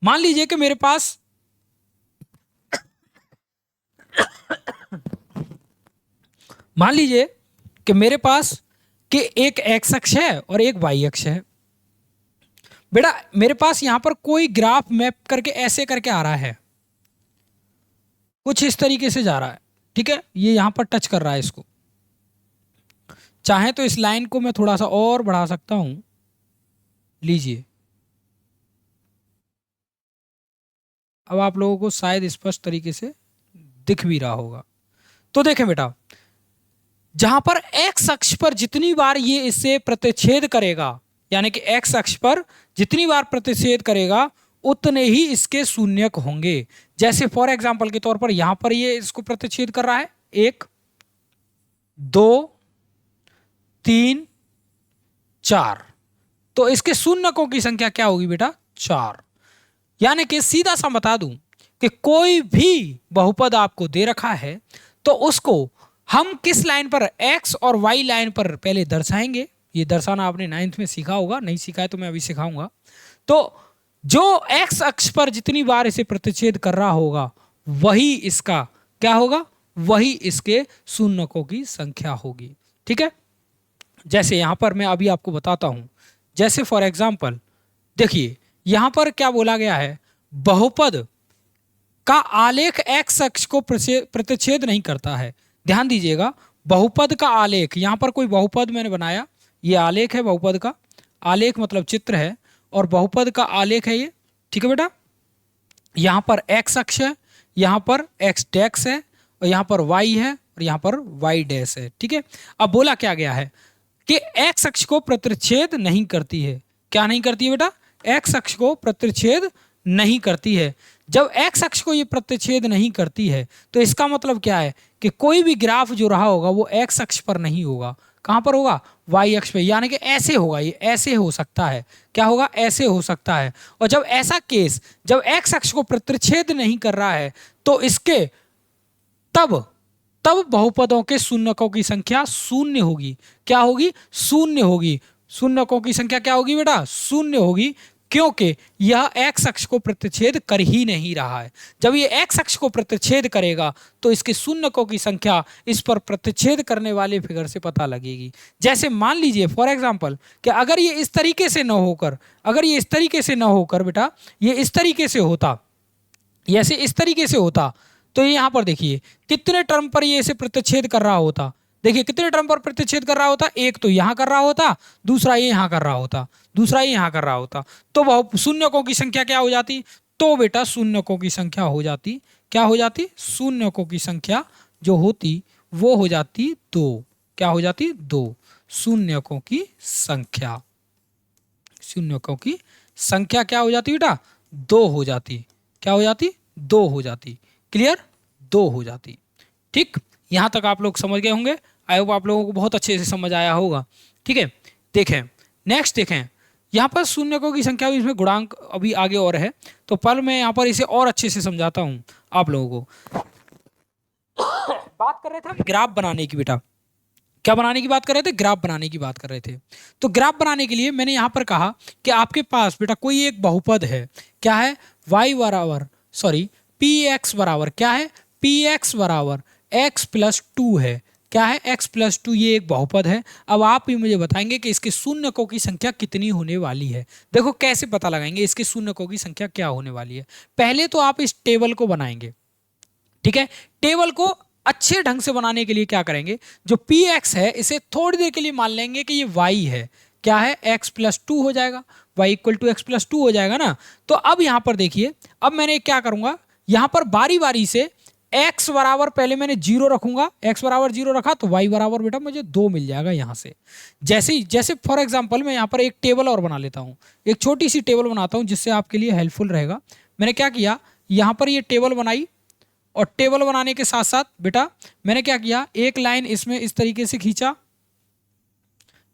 मान लीजिए कि मेरे पास मान लीजिए कि मेरे पास कि एक x अक्ष है और एक y अक्ष है। बेटा मेरे पास यहां पर कोई ग्राफ मैप करके ऐसे करके आ रहा है, कुछ इस तरीके से जा रहा है। ठीक है, ये यहां पर टच कर रहा है इसको। चाहे तो इस लाइन को मैं थोड़ा सा और बढ़ा सकता हूं, लीजिए। अब आप लोगों को शायद स्पष्ट तरीके से दिख भी रहा होगा। तो देखें बेटा, जहां पर x अक्ष पर जितनी बार ये इससे प्रतिच्छेद करेगा, यानी कि x अक्ष पर जितनी बार प्रतिच्छेद करेगा उतने ही इसके शून्यक होंगे। जैसे फॉर एग्जांपल के तौर पर यहां पर ये इसको प्रतिच्छेद कर रहा है, 1 2 3 4, तो इसके शून्यकों की संख्या क्या होगी बेटा? 4। यानी कि सीधा सा बता दूं कि कोई भी बहुपद आपको दे रखा है तो उसको हम किस लाइन पर, x और y लाइन पर पहले दर्शाएंगे। ये दर्शाना आपने 9th में सीखा होगा, नहीं सीखा है तो मैं अभी सिखाऊंगा। तो जो एक्स अक्ष पर जितनी बार इसे प्रतिच्छेद कर रहा होगा वही इसका क्या होगा, वही इसके शून्यकों की संख्या होगी। ठीक है, जैसे यहां पर मैं अभी आपको बताता हूं, जैसे फॉर एग्जाम्पल देखिए यहां पर क्या बोला गया है, बहुपद का आलेख एक्स अक्ष को प्रतिच्छेद नहीं करता है। ध्यान दीजिएगा, बहुपद का आलेख, यहां पर कोई बहुपद मैंने बनाया, ये आलेख है बहुपद का, आलेख मतलब चित्र है, और बहुपद का आलेख है ये। ठीक है बेटा, यहां पर एक्स अक्ष है, यहां पर एक्स डैश है, और यहां पर वाई है, और यहां पर वाई डैश है। ठीक है, अब बोला क्या गया है कि एक्स अक्ष को प्रतिच्छेद नहीं करती है। क्या नहीं करती है बेटा, एक्स अक्ष को प्रतिच्छेद नहीं करती है। जब एक्स अक्ष को ये प्रतिच्छेद नहीं करती है तो इसका मतलब क्या है कि कोई भी ग्राफ जो रहा होगा वो एक्स अक्ष पर नहीं होगा। कहां पर होगा, वाई अक्ष पे, यानी कि ऐसे होगा, ये ऐसे हो सकता है। क्या होगा, ऐसे हो सकता है। और जब ऐसा केस, जब एक्स अक्ष को प्रतिच्छेद नहीं कर रहा है तो इसके तब तब बहुपदों के शून्यकों की संख्या शून्य होगी। क्या होगी, शून्य होगी। शून्यकों की संख्या क्या होगी बेटा, शून्य होगी, क्योंकि यह एक्स अक्ष को प्रतिच्छेद कर ही नहीं रहा है। जब ये एक्स अक्ष को प्रतिच्छेद करेगा तो इसके शून्यकों की संख्या इस पर प्रतिच्छेद करने वाले फिगर से पता लगेगी। जैसे मान लीजिए फॉर एग्जांपल कि अगर ये इस तरीके से न होकर, अगर ये इस तरीके से न होकर बेटा ये इस तरीके से होता, ऐसे इस तरीके से होता, तो ये यहां पर देखिए कितने टर्म पर ये इसे प्रतिच्छेद कर रहा होता। देखिए कितने टर्म पर प्रतिच्छेद कर रहा होता, एक तो यहां कर रहा होता, दूसरा ये यहां कर रहा होता, दूसरा ये यहां कर रहा होता, तो शून्यकों की संख्या क्या हो जाती, तो बेटा शून्यकों की संख्या हो जाती, क्या हो जाती, शून्यकों की संख्या जो होती वो हो जाती दो। क्या हो जाती, दो। शून्यकों की संख्या, शून्यकों की संख्या क्या हो जाती बेटा, दो हो जाती। क्या हो जाती, दो हो जाती। क्लियर, दो हो जाती। ठीक, यहां तक आप लोग समझ गए होंगे। आई होप आप लोगों को बहुत अच्छे से समझ आया होगा। ठीक है, देखें नेक्स्ट, देखें यहाँ पर शून्यकों की संख्या, इसमें गुणांक अभी आगे और है, तो पर मैं यहाँ पर इसे और अच्छे से समझाता हूँ आप लोगों को। बात कर रहे थे हम ग्राफ बनाने की बेटा, क्या बनाने की बात कर रहे थे, ग्राफ बनाने की बात कर रहे थे। तो ग्राफ बनाने के लिए मैंने यहां पर कहा कि आपके पास बेटा कोई एक बहुपद है, क्या है, y बराबर सॉरी पी एक्स बराबर क्या है, पी एक्स बराबर एक्स प्लस टू है। क्या है, x प्लस टू, ये एक बहुपद है। अब आप ही मुझे बताएंगे कि इसके शून्यकों की संख्या कितनी होने वाली है। देखो कैसे पता लगाएंगे इसके शून्यकों की संख्या क्या होने वाली है। पहले तो आप इस टेबल को बनाएंगे। ठीक है, टेबल को अच्छे ढंग से बनाने के लिए क्या करेंगे, जो पी एक्स है इसे थोड़ी देर के लिए मान लेंगे कि ये y है। क्या है, x प्लस टू हो जाएगा, y equal to x plus two हो जाएगा ना। तो अब यहां पर देखिए, अब मैंने क्या करूंगा, यहां पर बारी बारी से x बराबर पहले मैंने जीरो रखूंगा, x बराबर जीरो रखा तो y बराबर बेटा मुझे दो मिल जाएगा यहां से। जैसे फॉर एग्जाम्पल मैं यहां पर एक टेबल और बना लेता हूं, एक छोटी सी टेबल बनाता हूं जिससे आपके लिए हेल्पफुल रहेगा। मैंने क्या किया, यहां पर ये टेबल बनाई, और टेबल बनाने के साथ साथ बेटा मैंने क्या किया, एक लाइन इसमें इस तरीके से खींचा,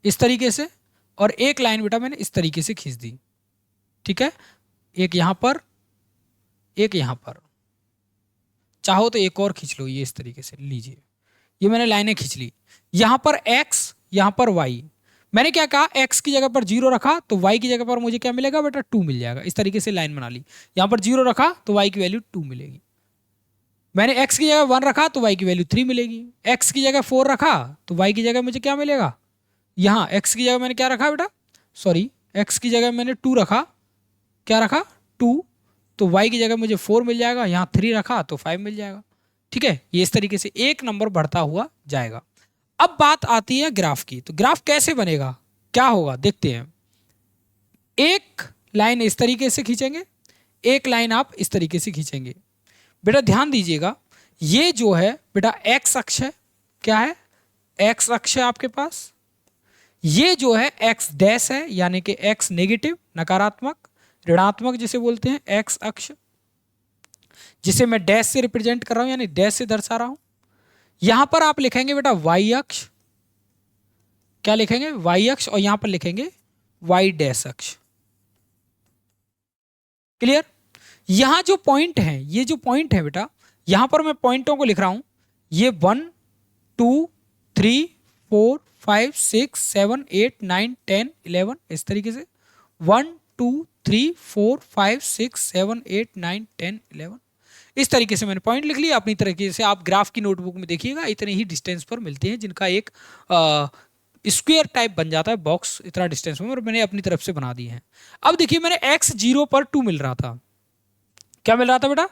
इस तरीके से, और एक लाइन बेटा मैंने इस तरीके से खींच दी। ठीक है, एक यहां पर, एक यहां पर, चाहो तो एक और खींच लो, ये इस तरीके से लीजिए, ये मैंने लाइनें खींच ली। यहां पर x, यहां पर y, मैंने क्या कहा, x की जगह पर जीरो रखा तो y की जगह पर मुझे क्या मिलेगा बेटा, टू मिल जाएगा। इस तरीके से लाइन बना ली, यहां पर जीरो रखा तो y की वैल्यू टू मिलेगी। मैंने x की जगह 1 रखा तो y की वैल्यू 3 मिलेगी। x की जगह 4 रखा तो y की जगह मुझे क्या मिलेगा, यहाँ x की जगह मैंने क्या रखा बेटा, सॉरी x की जगह मैंने 2 रखा, क्या रखा 2, तो y की जगह मुझे 4 मिल जाएगा। यहाँ 3 रखा तो 5 मिल जाएगा। ठीक है, ये इस तरीके से एक नंबर बढ़ता हुआ जाएगा। अब बात आती है ग्राफ की, तो ग्राफ कैसे बनेगा, क्या होगा देखते हैं। एक लाइन इस तरीके से खींचेंगे, एक लाइन आप इस तरीके से खींचेंगे। बेटा ध्यान दीजिएगा, ये जो है बेटा एक्स अक्ष है, क्या है, एक्स अक्ष है आपके पास। ये जो है एक्स डैश है, यानी कि एक्स नेगेटिव, नकारात्मक, ऋणात्मक जिसे बोलते हैं, एक्स अक्ष, जिसे मैं डैश से रिप्रेजेंट कर रहा हूं, यानी डैश से दर्शा रहा हूं। यहां पर आप लिखेंगे बेटा वाई अक्ष, क्या लिखेंगे, वाई अक्ष, और यहां पर लिखेंगे वाई डैश अक्ष। क्लियर, यहां जो पॉइंट है, ये जो पॉइंट है बेटा, यहां पर मैं पॉइंटों को लिख रहा हूं, ये 1 2 3 4 5 6 7 8 9 10 11, इस तरीके से 1 2 3 4 5 6 7 8 9 10 11। इस तरीके से मैंने पॉइंट लिख लिया। अपनी तरीके से आप ग्राफ की नोटबुक में देखिएगा, इतने ही डिस्टेंस पर मिलते हैं जिनका एक स्क्वायर टाइप बन जाता है बॉक्स, इतना डिस्टेंस में, और मैंने अपनी तरफ से बना दिए हैं। अब देखिए मैंने x 0 पर 2 मिल रहा था। क्या मिल रहा था बेटा?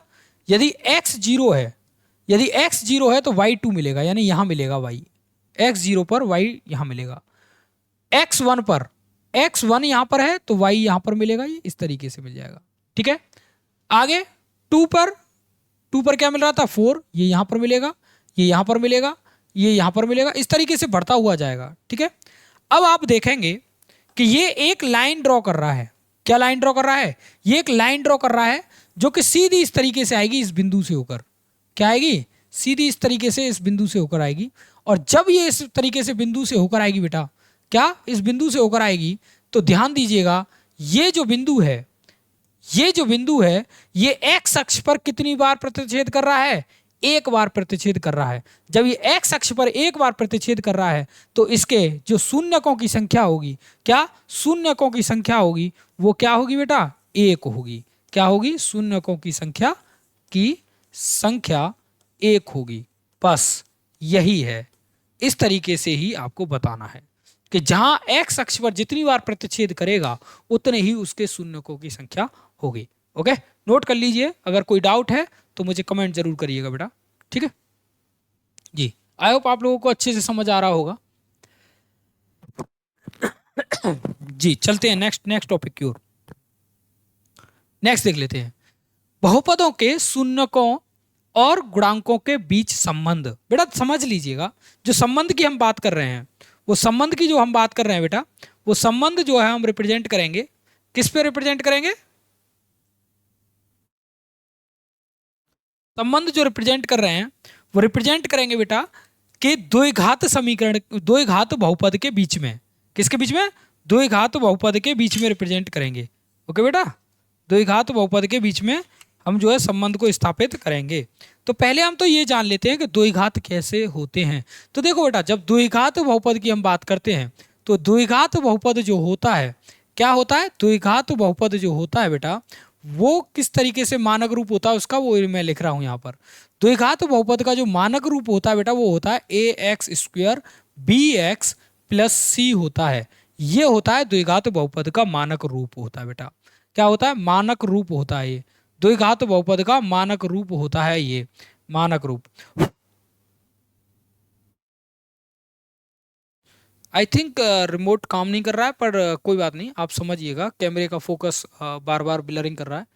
यदि x 0 है, यदि x 0 है तो y 2 मिलेगा, यानी यहां मिलेगा y। x 0 पर y यहां मिलेगा। x 1 पर, x 1 यहां पर है तो y यहां पर मिलेगा, ये इस तरीके से मिल जाएगा। ठीक है, आगे 2 पर क्या मिल रहा था? 4, ये यहां पर मिलेगा, ये यहां पर मिलेगा, ये यहां पर मिलेगा, इस तरीके से बढ़ता हुआ जाएगा। ठीक है, अब आप देखेंगे कि ये एक लाइन ड्रॉ कर रहा है। क्या लाइन ड्रॉ कर रहा है? ये एक लाइन ड्रॉ कर रहा है जो कि सीधी इस तरीके से आएगी, इस बिंदु से होकर। क्या आएगी? सीधी इस तरीके से इस बिंदु से होकर आएगी। और जब ये इस तरीके से बिंदु से होकर आएगी बेटा, क्या इस बिंदु से होकर आएगी, तो ध्यान दीजिएगा ये जो बिंदु है, ये जो बिंदु है, ये एक्स अक्ष पर कितनी बार प्रतिच्छेद कर रहा है? एक बार प्रतिच्छेद कर रहा है। जब ये एक्स अक्ष पर एक बार प्रतिच्छेद कर रहा है तो इसके जो शून्यकों की संख्या होगी, क्या शून्यकों की संख्या होगी, वो क्या होगी बेटा? 1 होगी। क्या होगी? शून्यकों की संख्या 1 होगी। बस यही है, इस तरीके से ही आपको बताना है कि जहां एक्स अक्ष पर जितनी बार प्रतिच्छेद करेगा उतने ही उसके शून्यकों की संख्या होगी। ओके, नोट कर लीजिए। अगर कोई डाउट है तो मुझे कमेंट जरूर करिएगा बेटा। ठीक है जी, आई होप आप लोगों को अच्छे से समझ आ रहा होगा। जी चलते हैं नेक्स्ट टॉपिक की ओर। नेक्स्ट देख लेते हैं बहुपदों के शून्यकों और गुणांकों के बीच संबंध। बेटा समझ लीजिएगा, जो संबंध की हम बात कर रहे हैं, वो संबंध की जो हम बात कर रहे हैं बेटा, वो संबंध जो है हम रिप्रेजेंट करेंगे, किस पे रिप्रेजेंट करेंगे? संबंध जो रिप्रेजेंट कर रहे हैं वो रिप्रेजेंट करेंगे बेटा कि द्विघात समीकरण, द्विघात बहुपद के बीच में। किसके बीच में? द्विघात बहुपद के बीच में रिप्रेजेंट करेंगे। ओके बेटा, द्विघात बहुपद के बीच में हम जो है संबंध को स्थापित करेंगे। तो पहले हम तो ये जान लेते हैं कि द्विघात कैसे होते हैं। तो देखो बेटा, जब द्विघात बहुपद की हम बात करते हैं तो द्विघात बहुपद जो होता है, क्या होता है? द्विघात बहुपद जो होता है बेटा, वो किस तरीके से मानक रूप होता है उसका, वो मैं लिख रहा हूं यहाँ पर। द्विघात बहुपद का जो मानक रूप होता है बेटा, वो होता है ax² bx + c होता है। ये होता है द्विघात बहुपद का मानक रूप होता है बेटा। क्या होता है? मानक रूप होता है ये। द्विघात बहुपद का मानक रूप होता है ये, मानक रूप। आई थिंक रिमोट काम नहीं कर रहा है, पर कोई बात नहीं, आप समझिएगा। कैमरे का फोकस बार बार ब्लरिंग कर रहा है,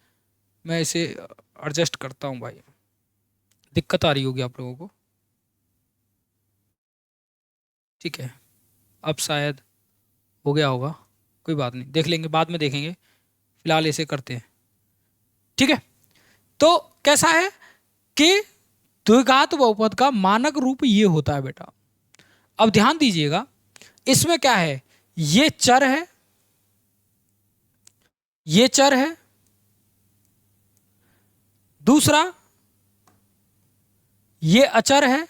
मैं इसे एडजस्ट करता हूँ भाई। दिक्कत आ रही होगी आप लोगों को। ठीक है, अब शायद हो गया होगा, कोई बात नहीं, देख लेंगे, बाद में देखेंगे, फिलहाल इसे करते हैं। ठीक है, तो कैसा है कि द्विघात बहुपद का मानक रूप ये होता है बेटा। अब ध्यान दीजिएगा, इसमें क्या है? ये चर है, ये चर है, दूसरा ये अचर है,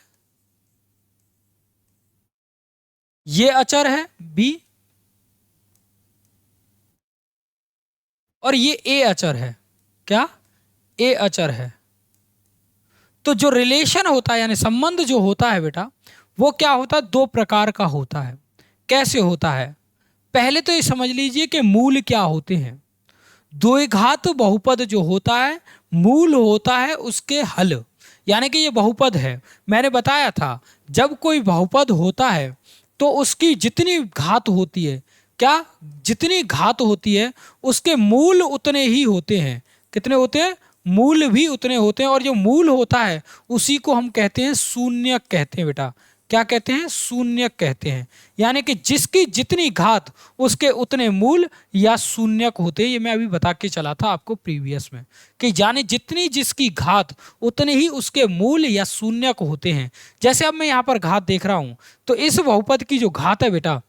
ये अचर है बी, और ये ए अचर है। क्या? ए अचर है। तो जो रिलेशन होता है, यानी संबंध जो होता है बेटा, वो क्या होता है? 2 प्रकार का होता है। कैसे होता है? पहले तो ये समझ लीजिए कि मूल क्या होते हैं। द्विघात बहुपद जो होता है, मूल होता है उसके हल, यानी कि ये बहुपद है। मैंने बताया था, जब कोई बहुपद होता है तो उसकी जितनी घात होती है, क्या जितनी घात होती है, उसके मूल उतने ही होते हैं। कितने होते हैं? मूल भी उतने होते हैं। और जो मूल होता है उसी को हम कहते हैं शून्यक कहते हैं बेटा। क्या कहते हैं? शून्यक कहते हैं। यानी कि जिसकी जितनी घात उसके उतने मूल या शून्यक होते हैं। ये मैं अभी बता के चला था आपको प्रीवियस में, कि यानी जितनी जिसकी घात उतने ही उसके मूल या शून्यक होते हैं। जैसे अब मैं यहाँ पर घात देख रहा हूँ, तो इस बहुपद की जो घात है बेटा,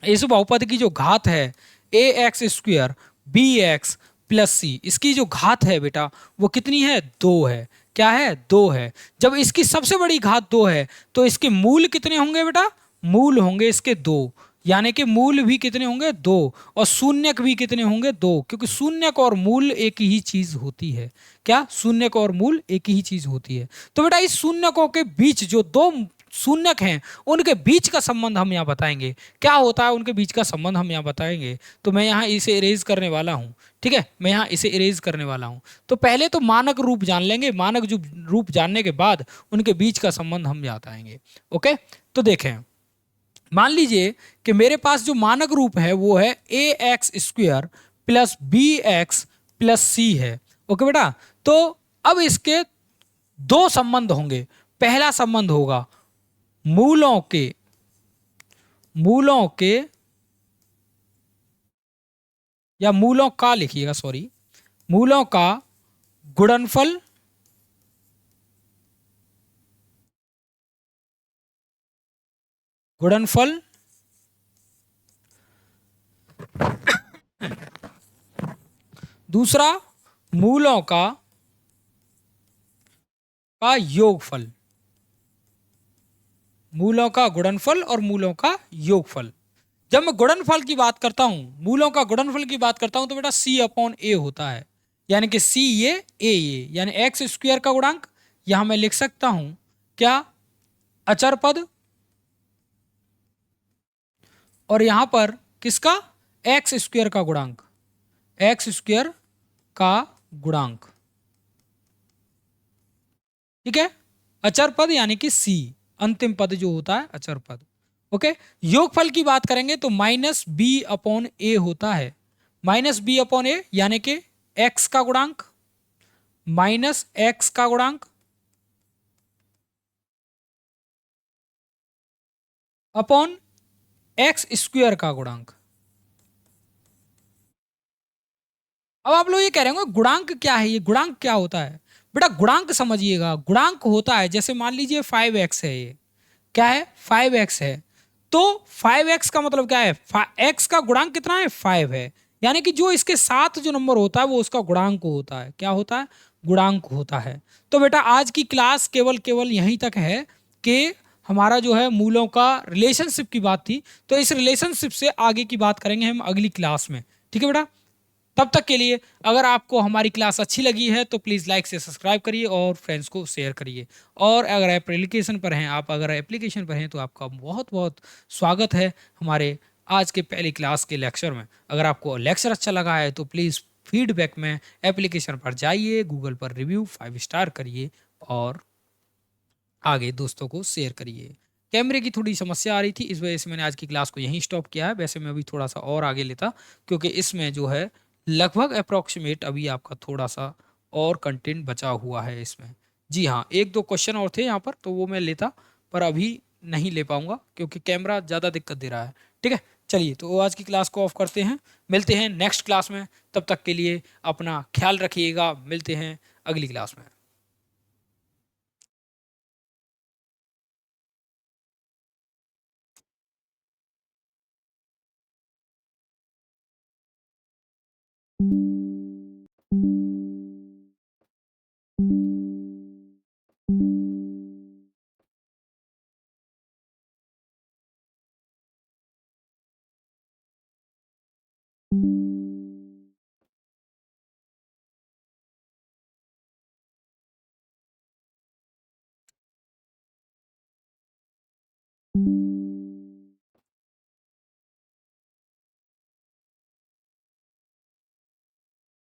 इस बहुपद की जो घात है ax² bx + c, इसकी जो घात है बेटा वो कितनी है? 2 है। क्या है? 2 है। जब इसकी सबसे बड़ी घात 2 है तो इसके मूल कितने होंगे बेटा? मूल होंगे इसके 2। यानी कि मूल भी कितने होंगे? 2। और शून्यक भी कितने होंगे? 2, क्योंकि शून्यक और मूल एक ही चीज होती है। क्या? शून्यक और मूल एक ही चीज होती है। तो बेटा इस शून्यकों के बीच जो दो शून्यक हैं उनके बीच का संबंध हम यहाँ बताएंगे। क्या होता है उनके बीच का संबंध हम यहाँ बताएंगे। तो मैं यहाँ इसे इरेज करने वाला हूँ। ठीक है, मैं यहाँ इसे इरेज करने वाला हूँ। तो पहले तो मानक रूप जान लेंगे, मानक जो रूप जानने के बाद उनके बीच का संबंध हम यहाँ बताएंगे। ओके, तो देखें, मान लीजिए कि मेरे पास जो मानक रूप है वो है A X square plus B X plus C है। ओके बेटा, तो अब इसके दो संबंध होंगे। पहला संबंध होगा मूलों के या मूलों का लिखिएगा, सॉरी, मूलों का गुणनफल गुणनफल दूसरा मूलों का योगफल। मूलों का गुणनफल और मूलों का योगफल। जब मैं गुणनफल की बात करता हूं, मूलों का गुणनफल की बात करता हूं, तो बेटा सी अपॉन ए होता है। यानी कि सी ये ए ये, यानी एक्स स्क्वायर का गुणांक यहां मैं लिख सकता हूं क्या? अचर पद। और यहां पर किसका? एक्स स्क्वायर का गुणांक, एक्स स्क्वायर का गुणांक। ठीक है, अचर पद यानी कि सी, अंतिम पद जो होता है अचर पद। ओके, योगफल की बात करेंगे तो माइनस बी अपॉन ए होता है। माइनस बी अपॉन ए यानी कि एक्स का गुणांक माइनस एक्स का गुणांक अपॉन एक्स स्क्वायर का गुणांक। अब आप लोग ये कह रहे होंगे गुणांक क्या है, ये गुणांक क्या होता है? बेटा गुणांक समझिएगा, गुणांक होता है जैसे मान लीजिए 5x है, ये क्या है? 5x है। तो 5x का मतलब क्या है? x का गुणांक कितना है? 5 है। यानी कि जो इसके साथ जो नंबर होता है वो उसका गुणांक होता है। क्या होता है? गुणांक होता है। तो बेटा आज की क्लास केवल केवल यहीं तक है कि हमारा जो है मूलों का रिलेशनशिप की बात थी। तो इस रिलेशनशिप से आगे की बात करेंगे हम अगली क्लास में। ठीक है बेटा, तब तक के लिए अगर आपको हमारी क्लास अच्छी लगी है तो प्लीज़ लाइक से सब्सक्राइब करिए और फ्रेंड्स को शेयर करिए। और अगर आप अगर एप्लीकेशन पर हैं तो आपका बहुत बहुत स्वागत है हमारे आज के पहली क्लास के लेक्चर में। अगर आपको लेक्चर अच्छा लगा है तो प्लीज़ फीडबैक में एप्लीकेशन पर जाइए, गूगल पर रिव्यू 5 स्टार करिए और आगे दोस्तों को शेयर करिए। कैमरे की थोड़ी समस्या आ रही थी, इस वजह से मैंने आज की क्लास को यहीं स्टॉप किया है। वैसे मैं अभी थोड़ा सा और आगे लेता, क्योंकि इसमें जो है लगभग अप्रॉक्सीमेट अभी आपका थोड़ा सा और कंटेंट बचा हुआ है इसमें। जी हाँ, एक दो क्वेश्चन और थे यहाँ पर तो वो मैं लेता, पर अभी नहीं ले पाऊंगा क्योंकि कैमरा ज़्यादा दिक्कत दे रहा है। ठीक है, चलिए तो आज की क्लास को ऑफ करते हैं, मिलते हैं नेक्स्ट क्लास में। तब तक के लिए अपना ख्याल रखिएगा, मिलते हैं अगली क्लास में।